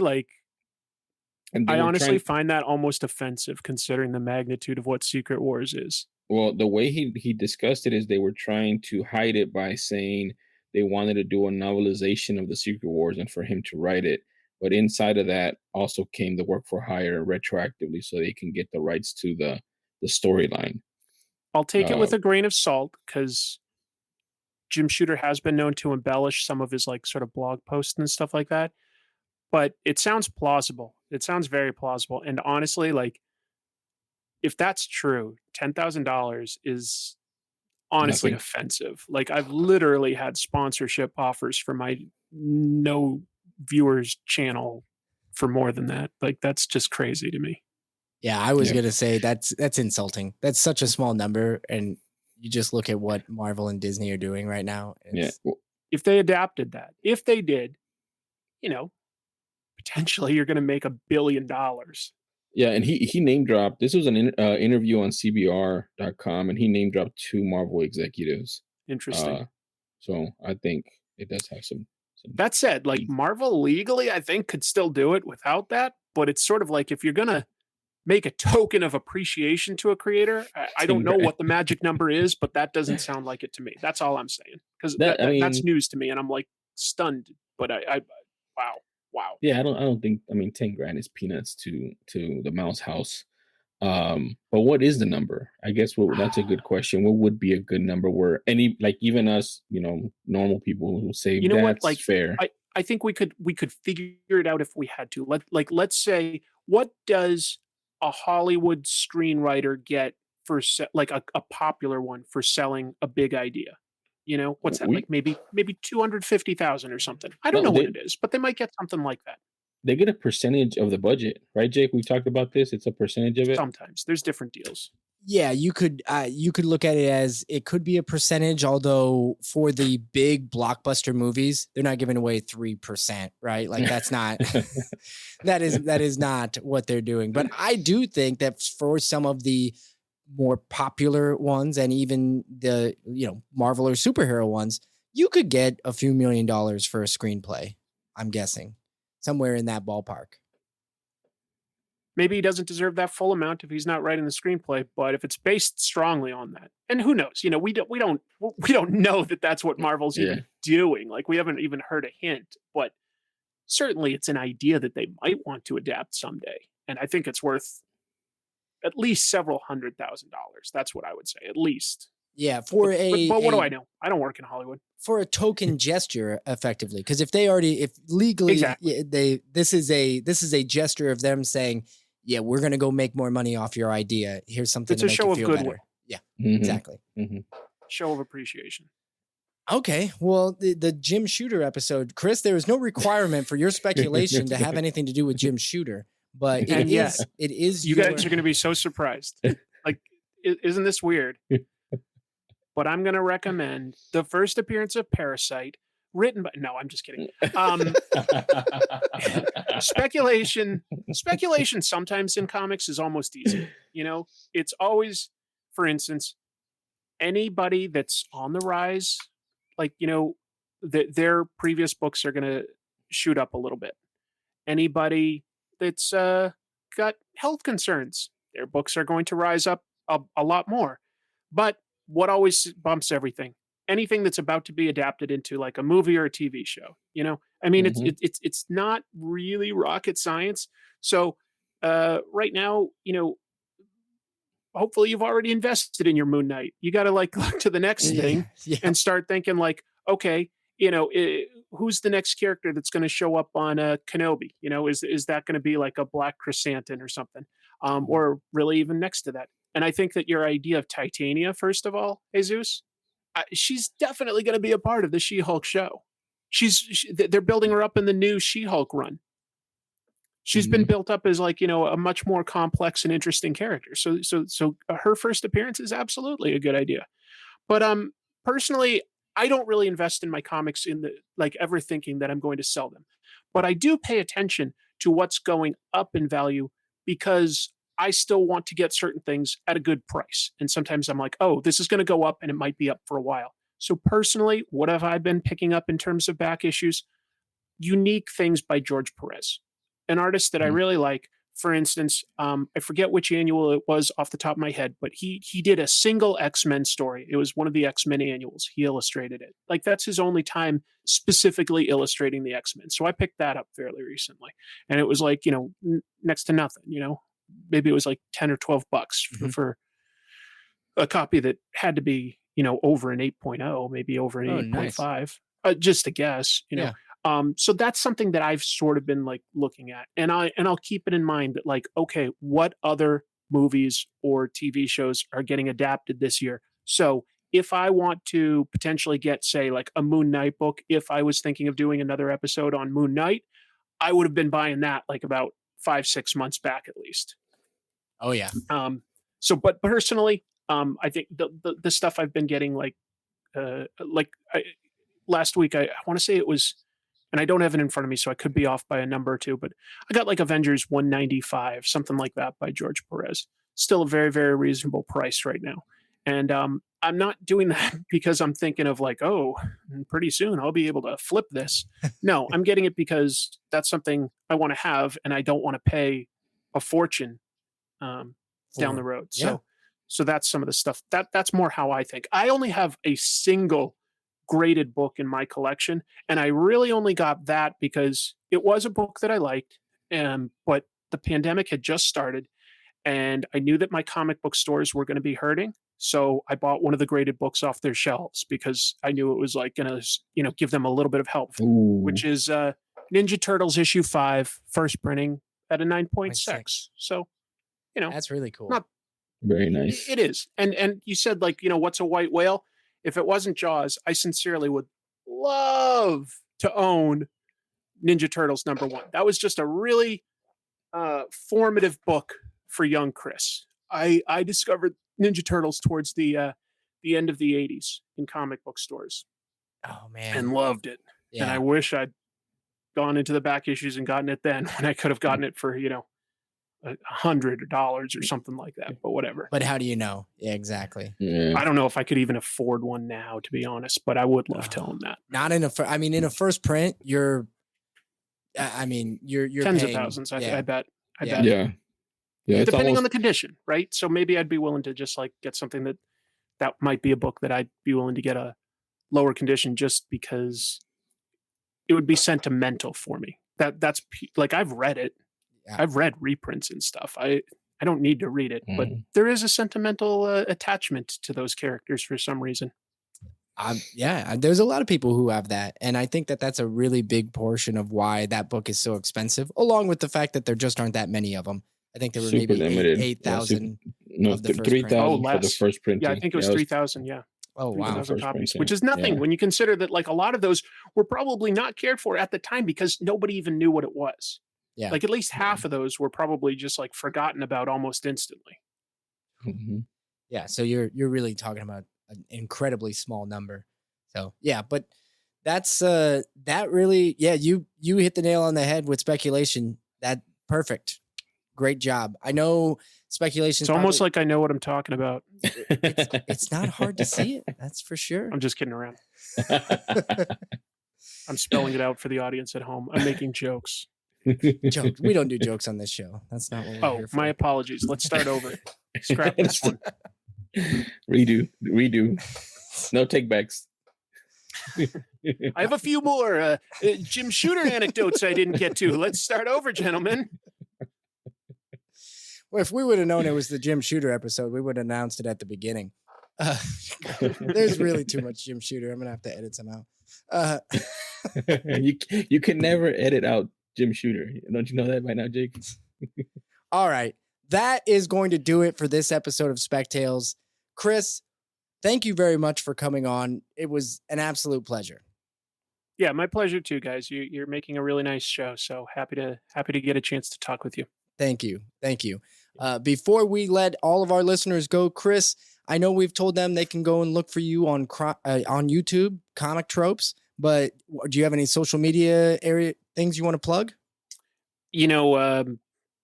I honestly find that almost offensive considering the magnitude of what Secret Wars is. Well, the way he discussed it is they were trying to hide it by saying they wanted to do a novelization of the Secret Wars and for him to write it. But inside of that also came the work for hire retroactively so they can get the rights to the storyline. I'll take it with a grain of salt because Jim Shooter has been known to embellish some of his sort of blog posts and stuff like that. But it sounds plausible. It sounds very plausible. And honestly, if that's true, $10,000 is honestly offensive. I've literally had sponsorship offers for my no viewers channel for more than that. That's just crazy to me. Yeah, I was going to say that's insulting. That's such a small number. And you just look at what Marvel and Disney are doing right now. If they adapted that, if they did, potentially you're going to make $1 billion. Yeah, and he name dropped. This was an interview on CBR.com, and he name dropped 2 Marvel executives. Interesting. So I think it does have some. That said, Marvel legally, I think could still do it without that. But it's sort of if you're going to make a token of appreciation to a creator, I don't know what the magic number is, but that doesn't sound like it to me. That's all I'm saying. Because that's news to me, and I'm stunned. But wow. Yeah, I don't think. I mean, $10,000 is peanuts to the Mouse House. But what is the number? I guess that's a good question. What would be a good number where even us, normal people who say that's fair? I think we could figure it out if we had to. Let's say, what does a Hollywood screenwriter get for a popular one for selling a big idea? What's that? Maybe 250,000 or something. I don't know what it is, but they might get something like that. they get a percentage of the budget, right, Jake? We talked about this. It's a percentage of it. Sometimes there's different deals. Yeah, you could look at it as it could be a percentage, although for the big blockbuster movies, they're not giving away 3%, right? Like that's not that is not what they're doing. But I do think that for some of the more popular ones and even the Marvel or superhero ones, you could get a few $1 million for a screenplay. I'm guessing somewhere in that ballpark. Maybe he doesn't deserve that full amount if he's not writing the screenplay, but if it's based strongly on that, and who knows, we don't know that that's what Marvel's even doing. Like we haven't even heard a hint, but certainly it's an idea that they might want to adapt someday. And I think it's worth at least several $100,000. That's what I would say, at least. Yeah. But what do I know? I don't work in Hollywood. For a token gesture, effectively, because if legally exactly. this is a gesture of them saying, yeah, we're going to go make more money off your idea. Here's something. It's a show of goodwill. Better. Yeah, exactly. Mm-hmm. Show of appreciation. Okay, well, the Jim Shooter episode, Chris, there is no requirement for your speculation to have anything to do with Jim Shooter, but it is. You guys are going to be so surprised. Like, isn't this weird? But I'm going to recommend the first appearance of Parasite, written by. No, I'm just kidding. Speculation sometimes in comics is almost easy. It's always, for instance, anybody that's on the rise, like, their previous books are going to shoot up a little bit. Anybody that's got health concerns, their books are going to rise up a lot more. But what always bumps everything? Anything that's about to be adapted into like a movie or a TV show, I mean, it's not really rocket science. So right now, hopefully you've already invested in your Moon Knight. You got to look to the next thing and start thinking like, okay, who's the next character that's going to show up on Kenobi? Is that going to be like a black chrysanthemum or something? Or really even next to that? And I think that your idea of Titania, first of all, Jesus, she's definitely going to be a part of the She-Hulk show. They're building her up in the new She-Hulk run. She's been built up as like, a much more complex and interesting character. So her first appearance is absolutely a good idea. But personally, I don't really invest in my comics ever thinking that I'm going to sell them. But I do pay attention to what's going up in value because I still want to get certain things at a good price. And sometimes I'm like, oh, this is going to go up and it might be up for a while. So personally, what have I been picking up in terms of back issues? Unique things by George Perez, an artist that I really like. For instance, I forget which annual it was off the top of my head, but he did a single X-Men story. It was one of the X-Men annuals. He illustrated it. Like that's his only time specifically illustrating the X-Men. So I picked that up fairly recently. And it was like, next to nothing, maybe it was like 10 or 12 bucks for a copy that had to be, over an 8.0, maybe over an 8.5, just a guess, so that's something that I've sort of been like looking at, and I'll keep it in mind that like, okay, what other movies or TV shows are getting adapted this year? So if I want to potentially get, say, like a Moon Knight book, if I was thinking of doing another episode on Moon Knight, I would have been buying that like about 5-6 months back at least. Oh yeah. So, but personally, I think the stuff I've been getting last week, I want to say it was, and I don't have it in front of me, so I could be off by a number or two, but I got like Avengers 195, something like that by George Perez. Still a very, very reasonable price right now. And I'm not doing that because I'm thinking of like, oh, pretty soon I'll be able to flip this. No, I'm getting it because that's something I want to have, and I don't want to pay a fortune down the road. So that's some of the stuff. That's more how I think. I only have a single graded book in my collection, and I really only got that because it was a book that I liked, but the pandemic had just started, and I knew that my comic book stores were going to be hurting. So I bought one of the graded books off their shelves because I knew it was like going to, give them a little bit of help, which is Ninja Turtles issue 5, first printing at a 9.6. So, that's really cool. Not very nice. It is. And you said like, what's a white whale? If it wasn't Jaws, I sincerely would love to own Ninja Turtles #1. That was just a really formative book for young Chris. I discovered Ninja Turtles towards the end of the 80s in comic book stores. Oh man. And loved it. Yeah. And I wish I'd gone into the back issues and gotten it then when I could have gotten it for, $100 or something like that, but whatever. But how do you know? Yeah, exactly. Yeah. I don't know if I could even afford one now, to be honest, but I would love to own that. Not in in a first print, you're tens paying, of thousands. yeah. I bet. Yeah. It's Depending on almost, the condition, right? So maybe I'd be willing to just get something that might be a book that I'd be willing to get a lower condition just because it would be sentimental for me. That's I've read it. Yeah. I've read reprints and stuff. I don't need to read it, but there is a sentimental attachment to those characters for some reason. There's a lot of people who have that. And I think that that's a really big portion of why that book is so expensive, along with the fact that there just aren't that many of them. I think there were super maybe limited. 8,000. No, of the first 3,000 print. for the first printing. Yeah, I think it was 3,000. Yeah. Oh, wow. 3,000 First copies, printing. which is nothing Yeah. when you consider that a lot of those were probably not cared for at the time because nobody even knew what it was. Yeah. At least half of those were probably just forgotten about almost instantly. Mm-hmm. Yeah. So you're really talking about an incredibly small number. So yeah, but that's that really, yeah, you hit the nail on the head with speculation. That perfect. Great job. I know speculation. It's almost like I know what I'm talking about. It's not hard to see it. That's for sure. I'm just kidding around. I'm spelling it out for the audience at home. I'm making jokes. Jokes. We don't do jokes on this show. That's not what we're here for. My apologies. Let's start over. Scrap this one. Redo. No takebacks. I have a few more Jim Shooter anecdotes I didn't get to. Let's start over, gentlemen. Well, if we would have known it was the Jim Shooter episode, we would have announced it at the beginning. There's really too much Jim Shooter. I'm gonna have to edit some out. You can never edit out Jim Shooter. Don't you know that by now, Jake? All right. That is going to do it for this episode of Spec Tales. Chris, thank you very much for coming on. It was an absolute pleasure. Yeah, my pleasure too, guys. You're making a really nice show, so happy to get a chance to talk with you. Thank you. Before we let all of our listeners go, Chris, I know we've told them they can go and look for you on YouTube, Comic Tropes, but do you have any social media area things you want to plug?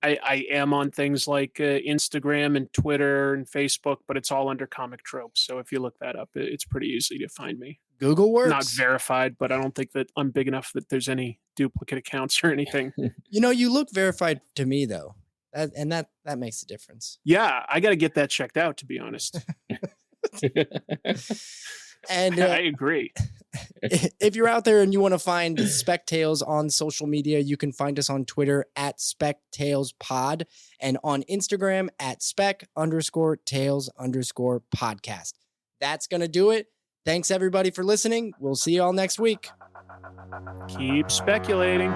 I am on things like Instagram and Twitter and Facebook, but it's all under Comic Tropes. So if you look that up, it's pretty easy to find me. Google works. Not verified, but I don't think that I'm big enough that there's any duplicate accounts or anything. You look verified to me though. That makes a difference. Yeah, I got to get that checked out, to be honest. And I agree. If you're out there and you want to find Spec Tales on social media, you can find us on Twitter at SpecTalesPod and on Instagram at Spec_Tales_podcast. That's going to do it. Thanks everybody for listening. We'll see you all next week. Keep speculating.